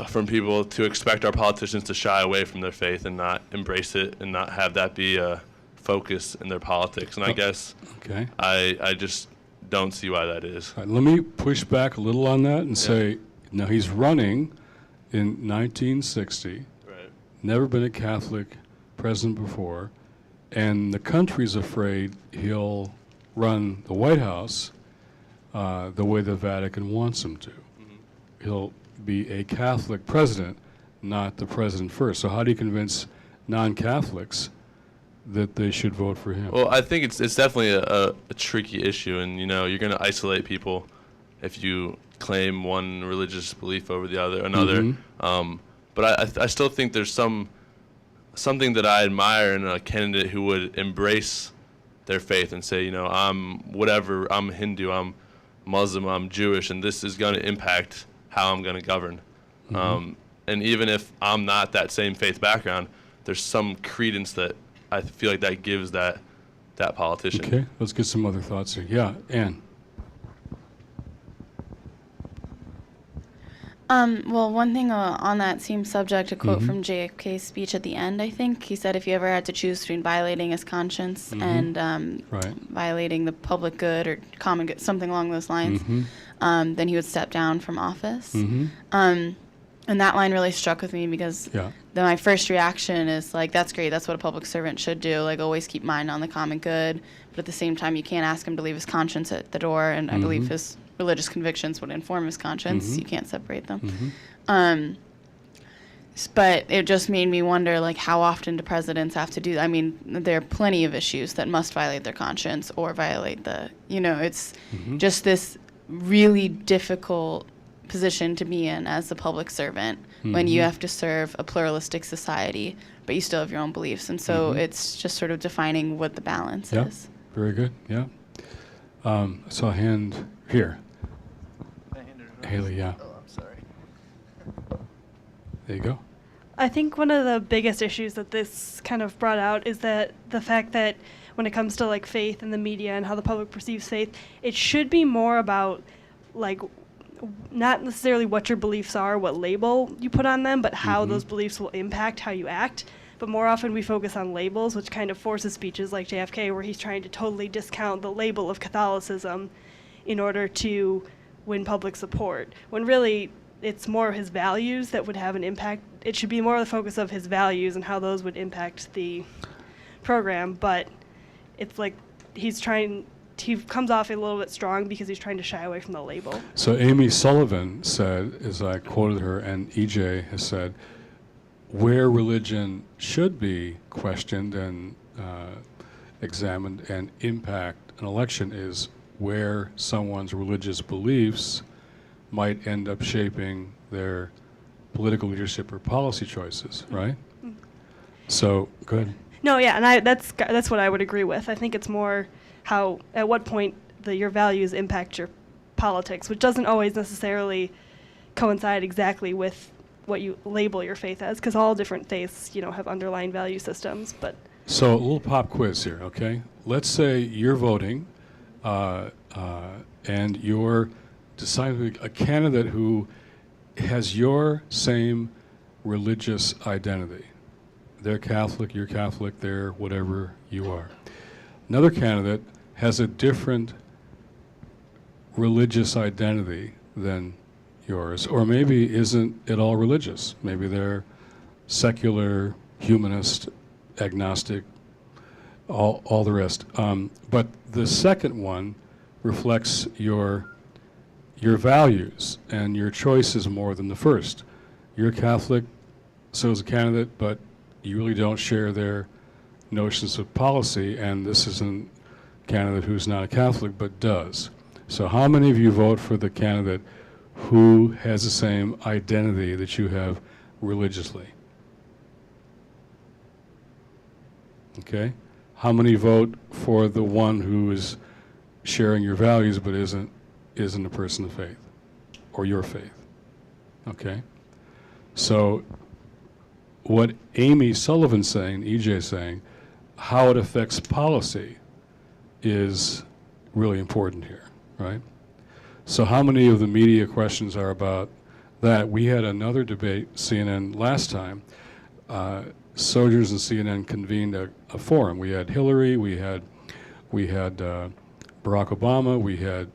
from people to expect our politicians to shy away from their faith and not embrace it and not have that be a focus in their politics. And I guess I just don't see why that is. All right, let me push back a little on that and say, now he's running in 1960, never been a Catholic president before, and the country's afraid he'll run the White House the way the Vatican wants him to. He'll be a Catholic president, not the president first. So how do you convince non-Catholics that they should vote for him? Well, I think it's definitely a tricky issue, and you're going to isolate people if you claim one religious belief over another. But I still think there's something that I admire in a candidate who would embrace their faith and say, I'm whatever, I'm Hindu, I'm Muslim, I'm Jewish, and this is going to impact how I'm going to govern. And even if I'm not that same faith background, there's some credence that I feel like that gives that politician. Okay, let's get some other thoughts here. Yeah, Ann. Well, one thing on that same subject, a quote from JFK's speech at the end, I think. He said if he ever had to choose between violating his conscience and violating the public good or common good, something along those lines, then he would step down from office. And that line really struck with me because my first reaction is like, that's great, that's what a public servant should do, like always keep mind on the common good, but at the same time you can't ask him to leave his conscience at the door, and I believe his religious convictions would inform his conscience. You can't separate them. But it just made me wonder, like, how often do presidents have to do that? I mean, there are plenty of issues that must violate their conscience or violate the, it's just this really difficult position to be in as a public servant when you have to serve a pluralistic society, but you still have your own beliefs. And so it's just sort of defining what the balance is. Very good, yeah. I saw a hand here. Haley, yeah. Oh, I'm sorry. There you go. I think one of the biggest issues that this kind of brought out is that the fact that when it comes to like faith in the media and how the public perceives faith, it should be more about like not necessarily what your beliefs are, what label you put on them, but how those beliefs will impact how you act. But more often we focus on labels, which kind of forces speeches like JFK, where he's trying to totally discount the label of Catholicism in order to win public support, when really it's more his values that would have an impact. It should be more the focus of his values and how those would impact the program, but it's like he comes off a little bit strong because he's trying to shy away from the label. So Amy Sullivan said, as I quoted her, and EJ has said, where religion should be questioned and examined and impact an election is where someone's religious beliefs might end up shaping their political leadership or policy choices, right? So, go ahead. No, yeah, and that's what I would agree with. I think it's more how, at what point your values impact your politics, which doesn't always necessarily coincide exactly with what you label your faith as, because all different faiths, have underlying value systems. But so a little pop quiz here, okay? Let's say you're voting, and you're deciding a candidate who has your same religious identity. They're Catholic, you're Catholic, they're whatever you are. Another candidate has a different religious identity than yours, or maybe isn't at all religious. Maybe they're secular, humanist, agnostic, all the rest. But the second one reflects your values and your choices more than the first. You're Catholic, so is a candidate, but you really don't share their notions of policy, and this is a candidate who's not a Catholic but does. So how many of you vote for the candidate who has the same identity that you have religiously? Okay? How many vote for the one who is sharing your values but isn't a person of faith or your faith? Okay? So what Amy Sullivan's saying, EJ's saying, how it affects policy is really important here, right? So how many of the media questions are about that? We had another debate, CNN, last time. Sojourners and CNN convened a forum. We had Hillary, we had Barack Obama, we had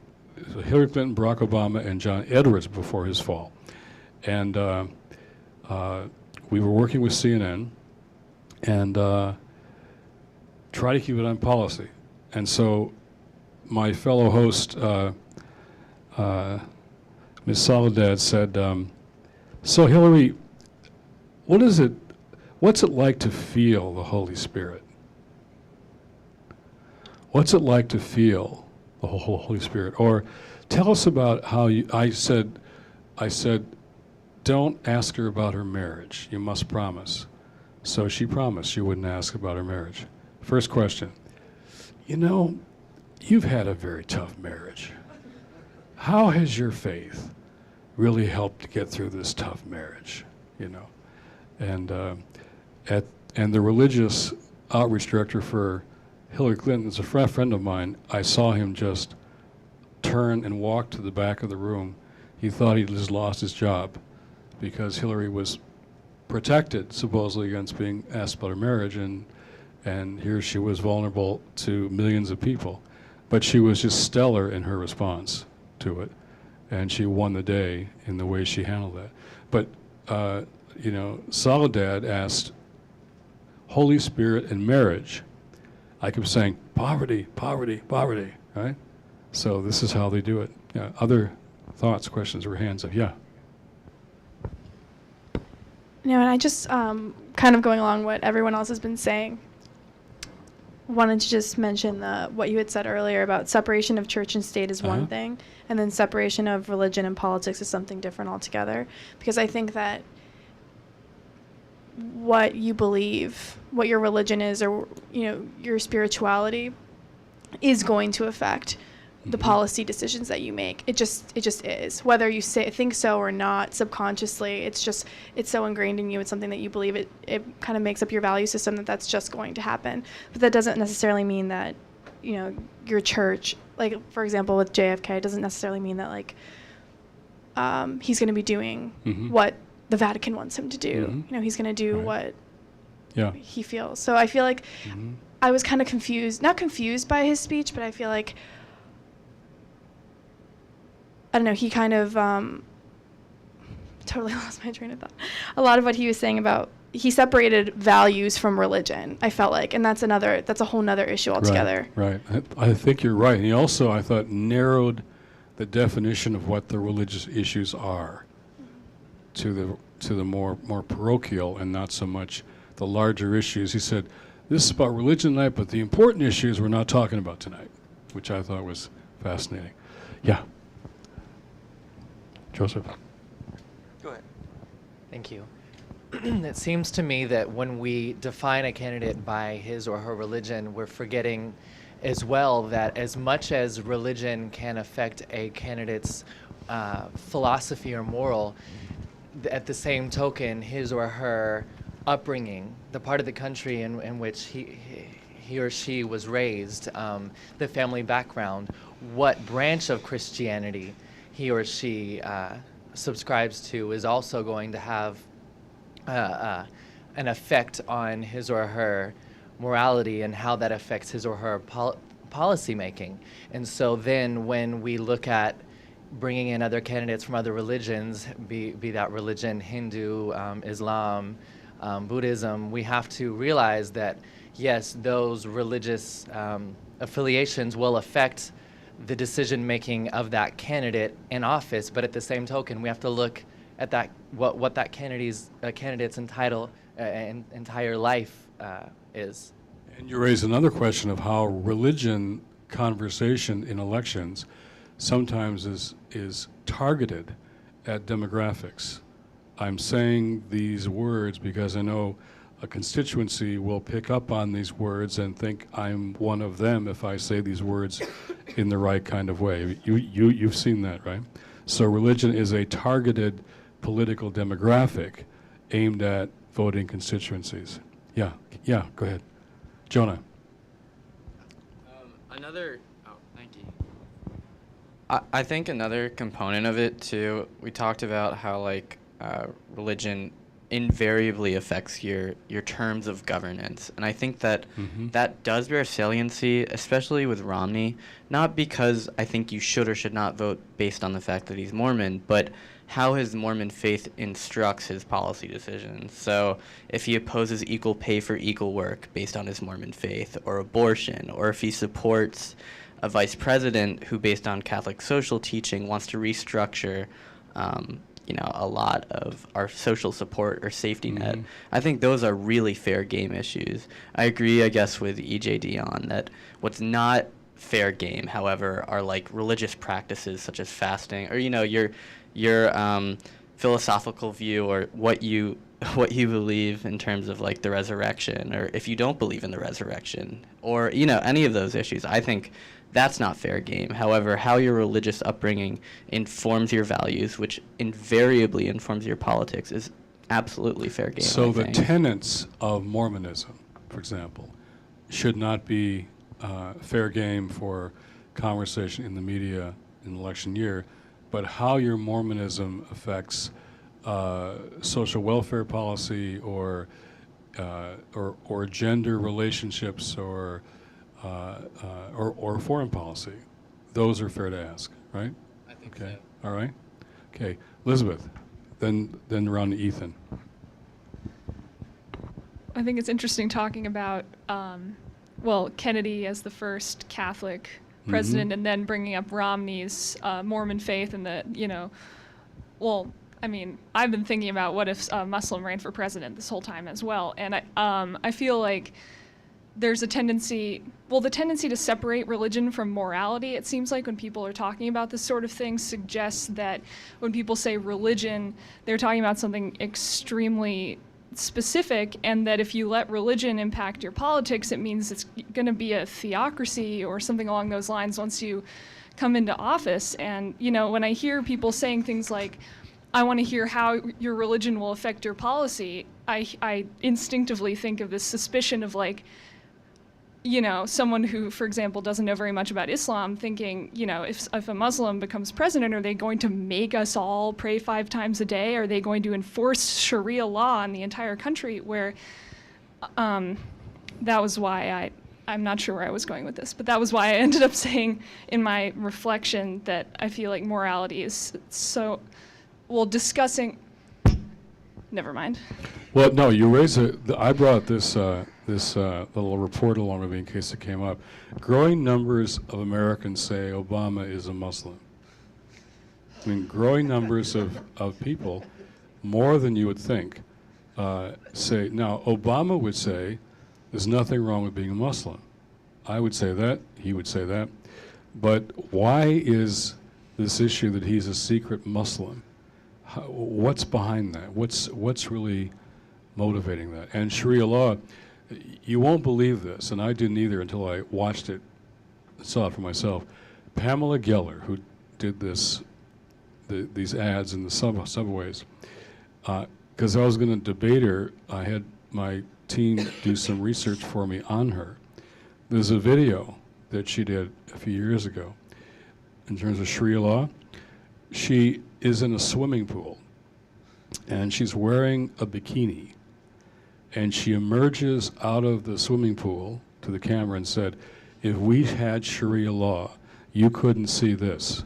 Hillary Clinton, Barack Obama, and John Edwards before his fall. And we were working with CNN and try to keep it on policy. And so my fellow host, Ms. Soledad, said, So Hillary, what's it like to feel the Holy Spirit? What's it like to feel the Holy Spirit? Or tell us about how I said, don't ask her about her marriage. You must promise. So she promised she wouldn't ask about her marriage. First question. You've had a very tough marriage. How has your faith really helped to get through this tough marriage? And the religious outreach director for Hillary Clinton is a friend of mine. I saw him just turn and walk to the back of the room. He thought he'd just lost his job because Hillary was protected supposedly against being asked about her marriage, and here she was vulnerable to millions of people. But she was just stellar in her response to it, and she won the day in the way she handled that. But Soledad asked, Holy Spirit and marriage. I kept saying, poverty, poverty, poverty, right? So this is how they do it. Yeah. Other thoughts, questions, or hands up? Yeah. And I just kind of going along what everyone else has been saying, wanted to just mention what you had said earlier about separation of church and state is one thing, and then separation of religion and politics is something different altogether. Because I think that what you believe, what your religion is, or your spirituality, is going to affect the policy decisions that you make. It just is. Whether you think so or not, subconsciously, it's so ingrained in you. It's something that you believe. It kind of makes up your value system that's just going to happen. But that doesn't necessarily mean that, your church, like, for example, with JFK, doesn't necessarily mean that, like, he's going to be doing what the Vatican wants him to do. He's going to do what he feels. So I feel like I was kind of not confused by his speech, but I feel like, I don't know, he kind of totally lost my train of thought. A lot of what he was saying about, he separated values from religion, I felt like, and that's a whole nother issue altogether. Right. I think you're right. And he also, I thought, narrowed the definition of what the religious issues are to the more parochial and not so much the larger issues. He said, this is about religion tonight, but the important issues we're not talking about tonight, which I thought was fascinating. Yeah. Joseph. Go ahead. Thank you. It seems to me that when we define a candidate by his or her religion, we're forgetting as well that as much as religion can affect a candidate's philosophy or moral, at the same token, his or her upbringing, the part of the country in which he or she was raised, the family background, what branch of Christianity he or she subscribes to is also going to have an effect on his or her morality and how that affects his or her policy making. And so then when we look at bringing in other candidates from other religions, be that religion, Hindu, Islam, Buddhism, we have to realize that, yes, those religious affiliations will affect the decision-making of that candidate in office, but at the same token, we have to look at that what that candidate's entire life is. And you raise another question of how religion conversation in elections sometimes is targeted at demographics. I'm saying these words because I know a constituency will pick up on these words and think I'm one of them if I say these words in the right kind of way. You've seen that, right? So religion is a targeted political demographic aimed at voting constituencies. Yeah, go ahead. Jonah. Thank you. I think another component of it too, we talked about how religion invariably affects your terms of governance. And I think that that does bear saliency, especially with Romney, not because I think you should or should not vote based on the fact that he's Mormon, but how his Mormon faith instructs his policy decisions. So if he opposes equal pay for equal work based on his Mormon faith, or abortion, or if he supports a vice president who, based on Catholic social teaching, wants to restructure a lot of our social support or safety net. I think those are really fair game issues. I agree, I guess, with EJD on that. What's not fair game, however, are like religious practices such as fasting, or your philosophical view, or what you believe in terms of like the resurrection, or if you don't believe in the resurrection, or any of those issues. I think that's not fair game. However, how your religious upbringing informs your values, which invariably informs your politics, is absolutely fair game. So I the think. tenets of Mormonism, for example, should not be fair game for conversation in the media in election year, but how your Mormonism affects social welfare policy, or gender relationships, or foreign policy, those are fair to ask, right? I think Okay. so. All right. Okay, Elizabeth, then around to Ethan. I think it's interesting talking about, Kennedy as the first Catholic president, and then bringing up Romney's Mormon faith, and I've been thinking about what if a Muslim ran for president this whole time as well, and I feel like there's the tendency to separate religion from morality. It seems like when people are talking about this sort of thing, suggests that when people say religion, they're talking about something extremely specific, and that if you let religion impact your politics, it means it's going to be a theocracy or something along those lines once you come into office. And when I hear people saying things like, I want to hear how your religion will affect your policy, I instinctively think of this suspicion of someone who, for example, doesn't know very much about Islam, thinking, if a Muslim becomes president, are they going to make us all pray 5 times a day? Are they going to enforce Sharia law in the entire country? Where that was why I'm not sure where I was going with this, but that was why I ended up saying in my reflection that I feel like morality is so, discussing, never mind. Well, no, you raise I brought this little report along with me in case it came up. Growing numbers of Americans say Obama is a Muslim. I mean, growing numbers of people, more than you would think, say, now Obama would say there's nothing wrong with being a Muslim. I would say that, he would say that. But why is this issue that he's a secret Muslim? What's behind that? What's really motivating that? And Sharia law, you won't believe this, and I didn't either until I watched it, saw it for myself. Pamela Geller, who did these ads in the subways, because I was going to debate her, I had my team do some research for me on her. There's a video that she did a few years ago in terms of Sharia law. She is in a swimming pool, and she's wearing a bikini, and she emerges out of the swimming pool to the camera and said, if we had Sharia law, you couldn't see this.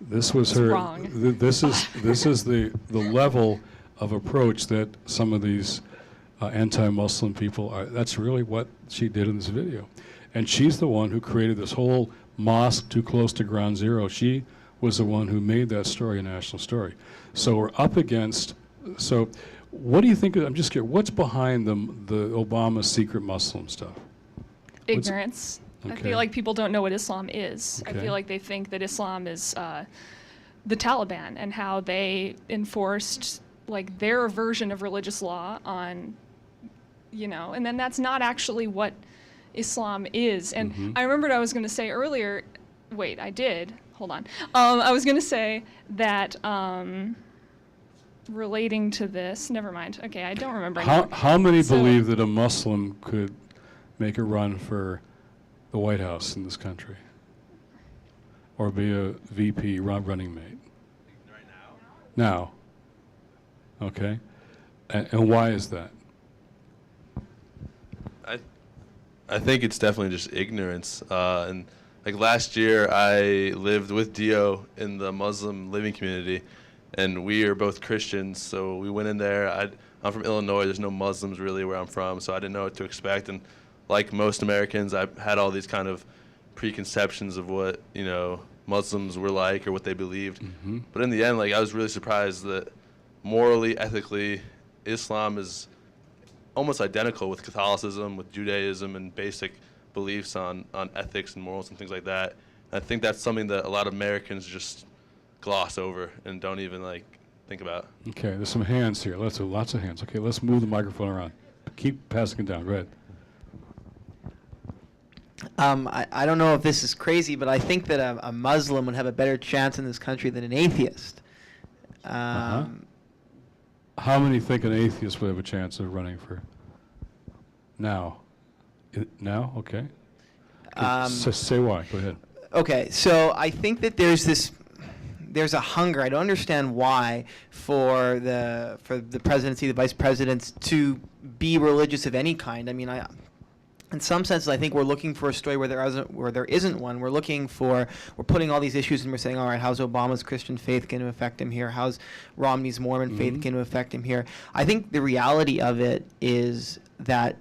This was her. Wrong. This is the level of approach that some of these anti-Muslim people are. That's really what she did in this video, and she's the one who created this whole mosque too close to ground zero. She was the one who made that story a national story. So we're up against. So, what do you think? I'm just curious. What's behind the Obama secret Muslim stuff? Ignorance. Okay. I feel like people don't know what Islam is. Okay. I feel like they think that Islam is the Taliban, and how they enforced their version of religious law on, and then that's not actually what Islam is. And I remembered I was going to say earlier, wait, I did. Hold on. I was going to say that relating to this, never mind. Okay, I don't remember anymore. How many believe that a Muslim could make a run for the White House in this country? Or be a VP running mate? Right now? Now. Okay. And why is that? I think it's definitely just ignorance. And last year, I lived with Dio in the Muslim living community, and we are both Christians, so we went in there. I'm from Illinois. There's no Muslims really where I'm from, so I didn't know what to expect. And like most Americans, I had all these kind of preconceptions of what Muslims were like or what they believed. But in the end, like, I was really surprised that morally, ethically, Islam is almost identical with Catholicism, with Judaism, and basic beliefs on ethics and morals and things like that. And I think that's something that a lot of Americans just gloss over and don't even like think about. Okay, there's some hands here. Lots of hands. Okay, let's move the microphone around. Keep passing it down. Go ahead. I don't know if this is crazy, but I think that a Muslim would have a better chance in this country than an atheist. How many think an atheist would have a chance of running for? Now? Now? Okay. Say why. Go ahead. Okay, so I think that there's a hunger. I don't understand why for the presidency, the vice presidents, to be religious of any kind. I mean, in some senses, I think we're looking for a story where there isn't one. We're putting all these issues and we're saying, all right, how's Obama's Christian faith going to affect him here? How's Romney's Mormon faith going to affect him here? I think the reality of it is that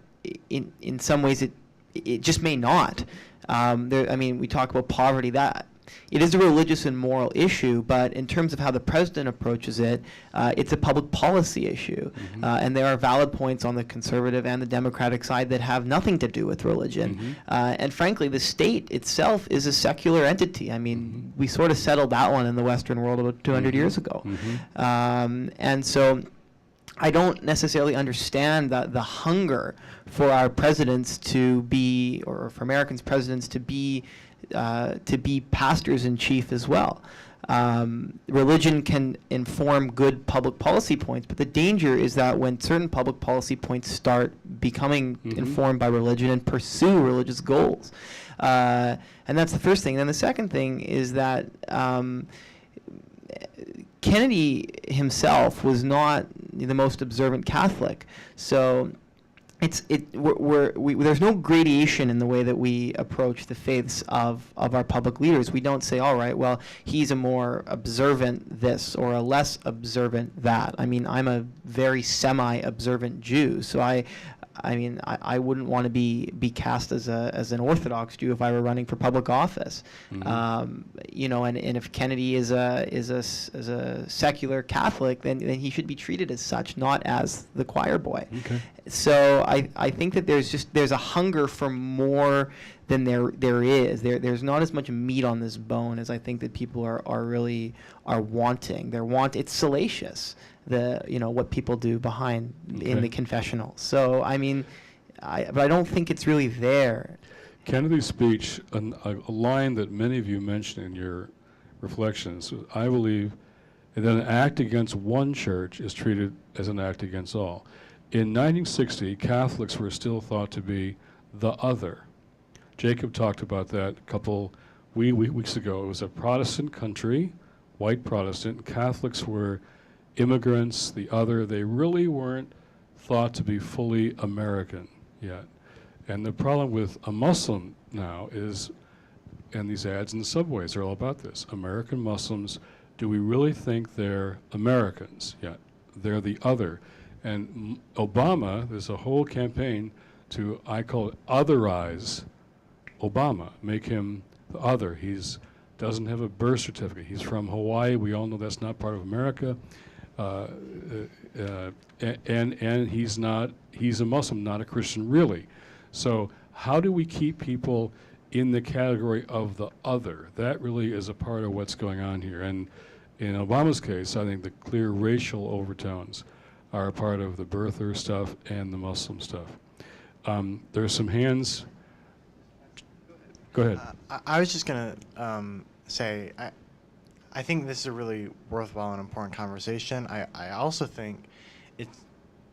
in some ways it just may not. We talk about poverty. That it is a religious and moral issue, but in terms of how the president approaches it, it's a public policy issue. And there are valid points on the conservative and the Democratic side that have nothing to do with religion. And frankly, the state itself is a secular entity. I mean, we sort of settled that one in the Western world about 200 years ago. And so I don't necessarily understand the hunger for our presidents to be, or for Americans' presidents to be pastors in chief as well. Religion can inform good public policy points, but the danger is that when certain public policy points start becoming informed by religion and pursue religious goals. And that's the first thing. And then the second thing is that Kennedy himself was not the most observant Catholic. So there's no gradation in the way that we approach the faiths of our public leaders. We don't say, all right, well, he's a more observant this or a less observant that. I mean, I'm a very semi-observant Jew, so I wouldn't want to be cast as an Orthodox Jew if I were running for public office. And if Kennedy is a secular Catholic, then he should be treated as such, not as the choir boy. Okay. So I think that there's a hunger for more than there is. There's not as much meat on this bone as I think that people are really wanting. It's salacious. What people do behind in the confessional. So but I don't think it's really there. Kennedy's speech, a line that many of you mentioned in your reflections, I believe that an act against one church is treated as an act against all. In 1960, Catholics were still thought to be the other. Jacob talked about that a couple weeks ago. It was a Protestant country, white Protestant. Catholics were immigrants, the other. They really weren't thought to be fully American yet. And the problem with a Muslim now is, and these ads in the subways are all about this, American Muslims, do we really think they're Americans yet? They're the other. And Obama, there's a whole campaign to, I call it, otherize Obama, make him the other. Doesn't have a birth certificate. He's from Hawaii. We all know that's not part of America. And he's a Muslim, not a Christian, really. So how do we keep people in the category of the other? That really is a part of what's going on here. And in Obama's case, I think the clear racial overtones are a part of the birther stuff and the Muslim stuff. There's some hands. Go ahead. I was just going to say, I think this is a really worthwhile and important conversation. I also think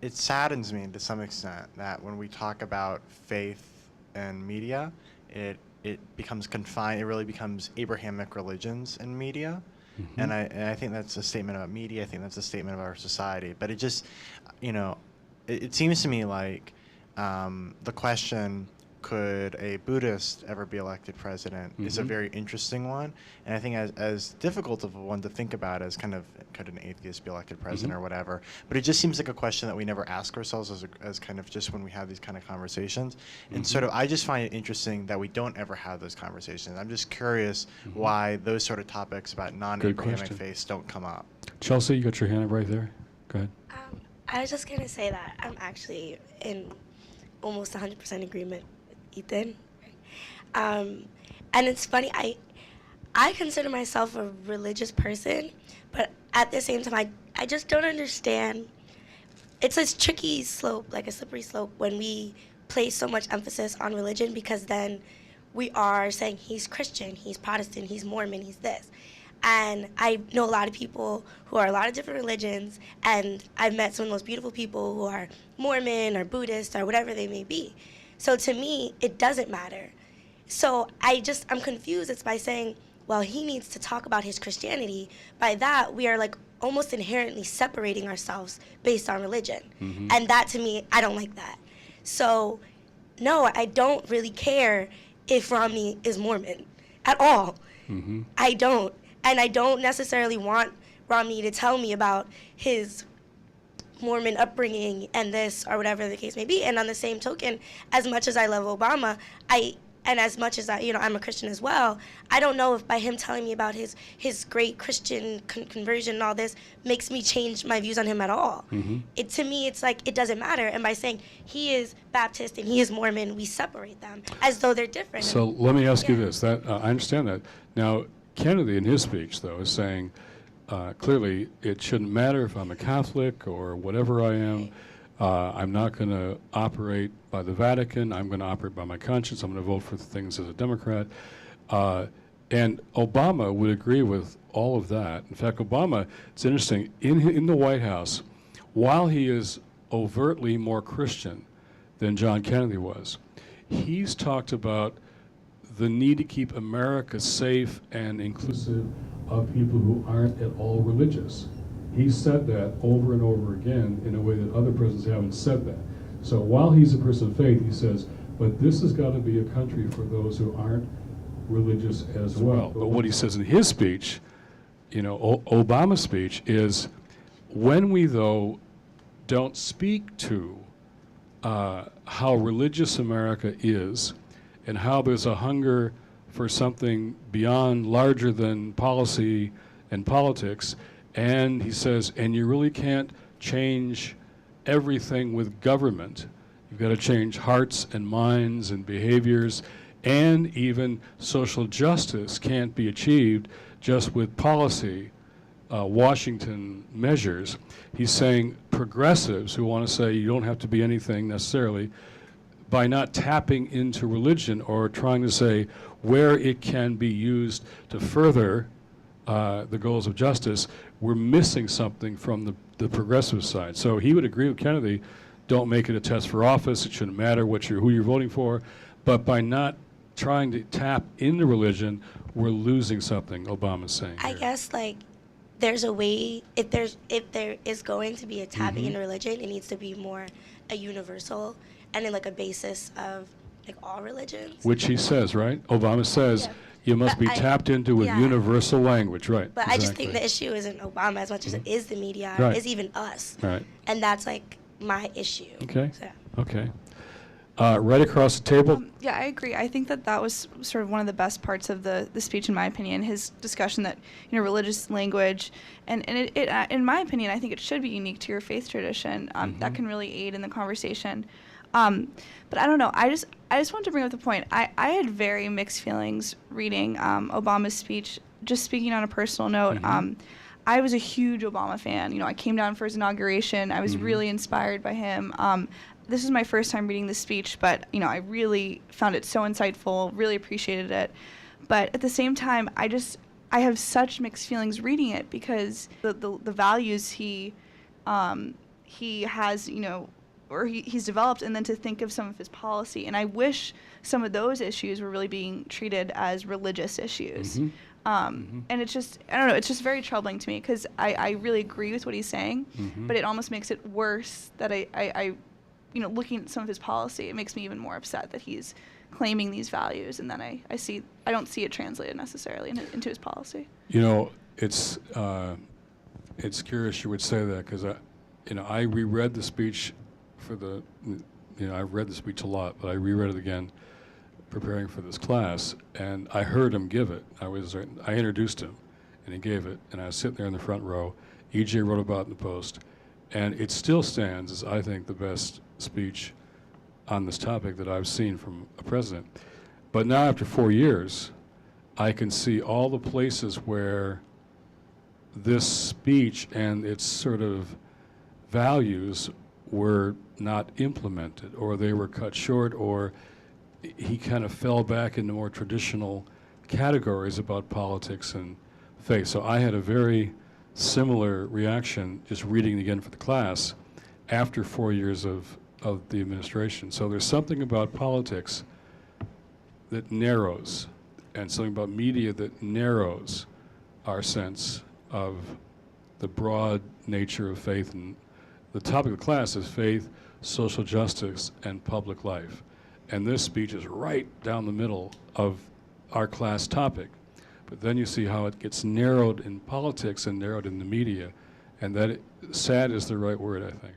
it saddens me to some extent that when we talk about faith and media, it becomes confined. It really becomes Abrahamic religions and media. And I think that's a statement about media. I think that's a statement of our society. But it just, it seems to me like the question, could a Buddhist ever be elected president is a very interesting one. And I think as difficult of a one to think about as kind of, could an atheist be elected president or whatever. But it just seems like a question that we never ask ourselves as kind of just when we have these kind of conversations. And sort of, I just find it interesting that we don't ever have those conversations. I'm just curious why those sort of topics about non-Abrahamic faiths don't come up. Chelsea, you got your hand up right there. Go ahead. I was just going to say that I'm actually in almost 100% agreement with Ethan. And it's funny, I consider myself a religious person, but at the same time, I just don't understand. It's a tricky slope, like a slippery slope, when we place so much emphasis on religion, because then we are saying he's Christian, he's Protestant, he's Mormon, he's this. And I know a lot of people who are a lot of different religions, and I've met some of the most beautiful people who are Mormon or Buddhist or whatever they may be. So to me, it doesn't matter. So I'm confused. It's by saying, well, he needs to talk about his Christianity. By that, we are like almost inherently separating ourselves based on religion. And that, to me, I don't like that. So no, I don't really care if Romney is Mormon at all. I don't. And I don't necessarily want Romney to tell me about his Mormon upbringing and this or whatever the case may be. And on the same token, as much as I love Obama, and as much as I'm a Christian as well, I don't know if by him telling me about his great Christian conversion and all this makes me change my views on him at all. To me, it's like it doesn't matter. And by saying he is Baptist and he is Mormon, we separate them as though they're different. So let me ask you this. I understand that. Now, Kennedy in his speech, though, is saying clearly it shouldn't matter if I'm a Catholic or whatever I am. I'm not going to operate by the Vatican. I'm going to operate by my conscience. I'm going to vote for things as a Democrat. And Obama would agree with all of that. In fact, Obama, it's interesting, in the White House, while he is overtly more Christian than John Kennedy was, he's talked about the need to keep America safe and inclusive of people who aren't at all religious. He said that over and over again in a way that other presidents haven't said that. So while he's a person of faith, he says, but this has got to be a country for those who aren't religious as well. But what he says in his speech, Obama's speech, is when we, though, don't speak to how religious America is, and how there's a hunger for something beyond, larger than policy and politics. And he says, and you really can't change everything with government. You've got to change hearts and minds and behaviors, and even social justice can't be achieved just with policy, Washington measures. He's saying progressives who want to say you don't have to be anything necessarily, by not tapping into religion or trying to say where it can be used to further the goals of justice, we're missing something from the progressive side. So he would agree with Kennedy, don't make it a test for office, it shouldn't matter who you're voting for, but by not trying to tap into religion, we're losing something, Obama's saying. I guess there's a way, if there is going to be a tapping into religion, it needs to be more a universal and in a basis of all religions. Which he says, right? Obama says you must be tapped into with universal language, right? But exactly. I just think the issue isn't Obama as much as it is the media, is even us. Right. And that's my issue. Okay. So. Okay. Right across the table. Yeah, I agree. I think that was sort of one of the best parts of the speech, in my opinion. His discussion that religious language, and it in my opinion, I think it should be unique to your faith tradition. That can really aid in the conversation. But I don't know. I just wanted to bring up the point. I had very mixed feelings reading Obama's speech. Just speaking on a personal note, I was a huge Obama fan. I came down for his inauguration. I was really inspired by him. This is my first time reading this speech, but I really found it so insightful, really appreciated it. But at the same time, I have such mixed feelings reading it, because the values he has, or he's developed, and then to think of some of his policy. And I wish some of those issues were really being treated as religious issues. And it's just, I don't know, it's just very troubling to me, because I really agree with what he's saying, but it almost makes it worse that I looking at some of his policy, it makes me even more upset that he's claiming these values, and then I don't see it translated necessarily into his policy. You know, it's curious you would say that, because I reread the speech for the, I've read the speech a lot, but I reread it again preparing for this class, and I heard him give it. I introduced him, and he gave it, and I was sitting there in the front row. EJ wrote about it in the Post, and it still stands as, I think, the best speech on this topic that I've seen from a president. But now, after 4 years, I can see all the places where this speech and its sort of values were not implemented, or they were cut short, or he kind of fell back into more traditional categories about politics and faith. So I had a very similar reaction just reading it again for the class after 4 years of the administration. So there's something about politics that narrows, and something about media that narrows our sense of the broad nature of faith. And the topic of the class is faith, social justice, and public life. And this speech is right down the middle of our class topic. But then you see how it gets narrowed in politics and narrowed in the media. And that sad is the right word, I think.